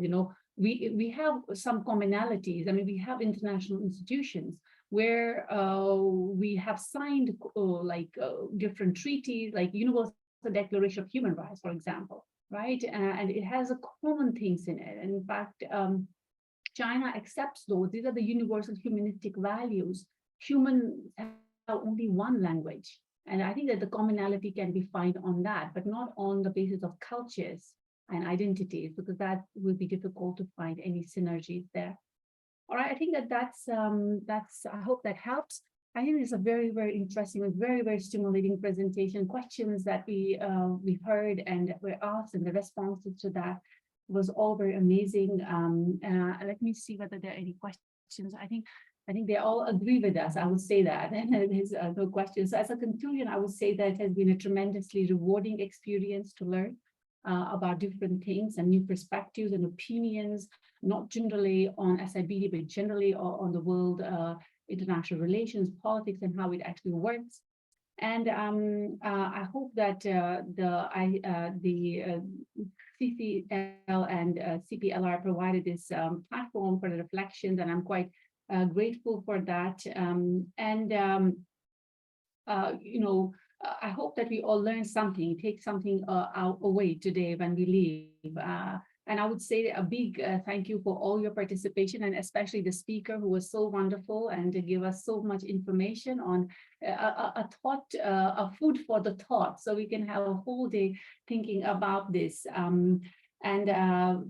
we have some commonalities. I mean, we have international institutions where we have signed different treaties, like Universal Declaration of Human Rights, for example, right? And it has a common things in it. And in fact, China accepts those. These are the universal humanistic values. Humans have only one language. And I think that the commonality can be found on that, but not on the basis of cultures and identities, because that will be difficult to find any synergies there. All right, I think that's I hope that helps. I think it's a very, very interesting and very, very stimulating presentation. Questions that we heard and were asked, and the responses to that was all very amazing. Let me see whether there are any questions. I think they all agree with us. I would say that, and there's no questions. So as a conclusion, I would say that it has been a tremendously rewarding experience to learn about different things and new perspectives and opinions, not generally on SIBD, but generally on the world, international relations, politics, and how it actually works. And I hope that the CCL and CPLR provided this platform for the reflections, and I'm quite grateful for that. I hope that we all learn something, take something away today when we leave. And I would say a big thank you for all your participation, and especially the speaker who was so wonderful and to give us so much information on a food for the thought, so we can have a whole day thinking about this. And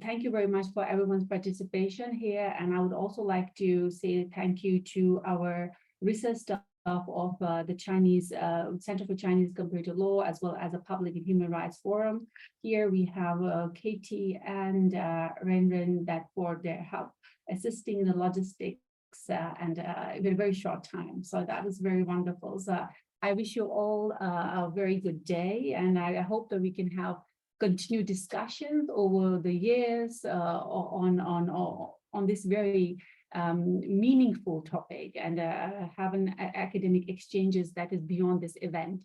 thank you very much for everyone's participation here. And I would also like to say thank you to our research staff of the Chinese Center for Chinese Comparative Law, as well as a Public and Human Rights Forum. Here we have Katie and Ren that for their help assisting in the logistics and in a very short time. So that was very wonderful. So I wish you all a very good day, and I hope that we can have continued discussions over the years on this very meaningful topic, and having academic exchanges that is beyond this event.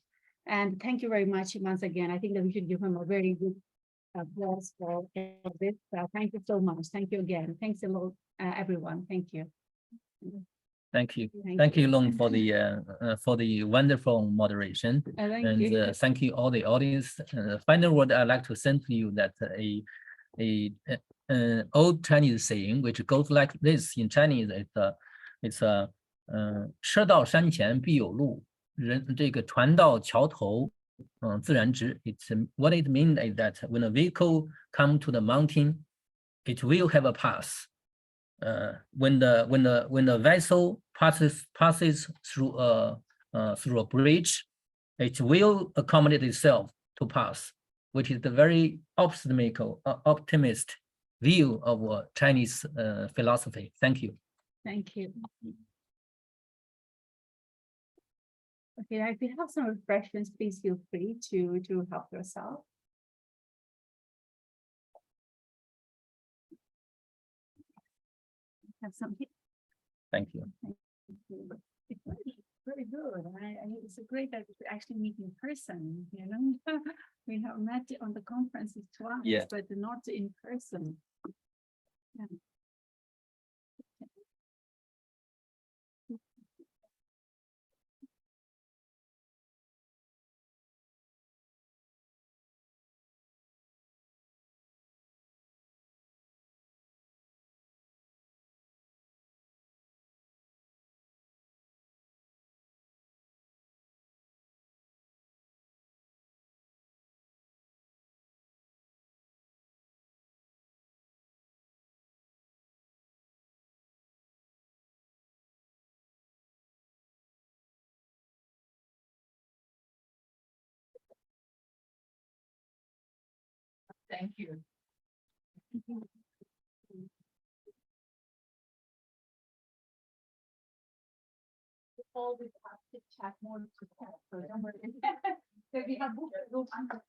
And thank you very much once again. I think that we should give him a very good applause for this. Thank you so much. Thank you again. Thanks a lot, everyone. Thank you. Thank you. Thank you, Long, for the wonderful moderation. Thank you. Thank you all the audience. Final word I'd like to send to you that an old Chinese saying which goes like this in Chinese. It's a 车到山前必有路，这个船到桥头自然直。It's what it means is that when a vehicle come to the mountain, it will have a path. When the vessel passes through a bridge, it will accommodate itself to pass, which is the very optimist view of Chinese philosophy. Thank you. Thank you. Okay, now if you have some refreshments, please feel free to help yourself. Have some. Thank you. It's very good. It's great that we actually meet in person, you know? We have met on the conferences twice, Yeah. but not in person. Yeah. Thank you. Before we have to chat more to chat, so don't worry. So we have booked a room under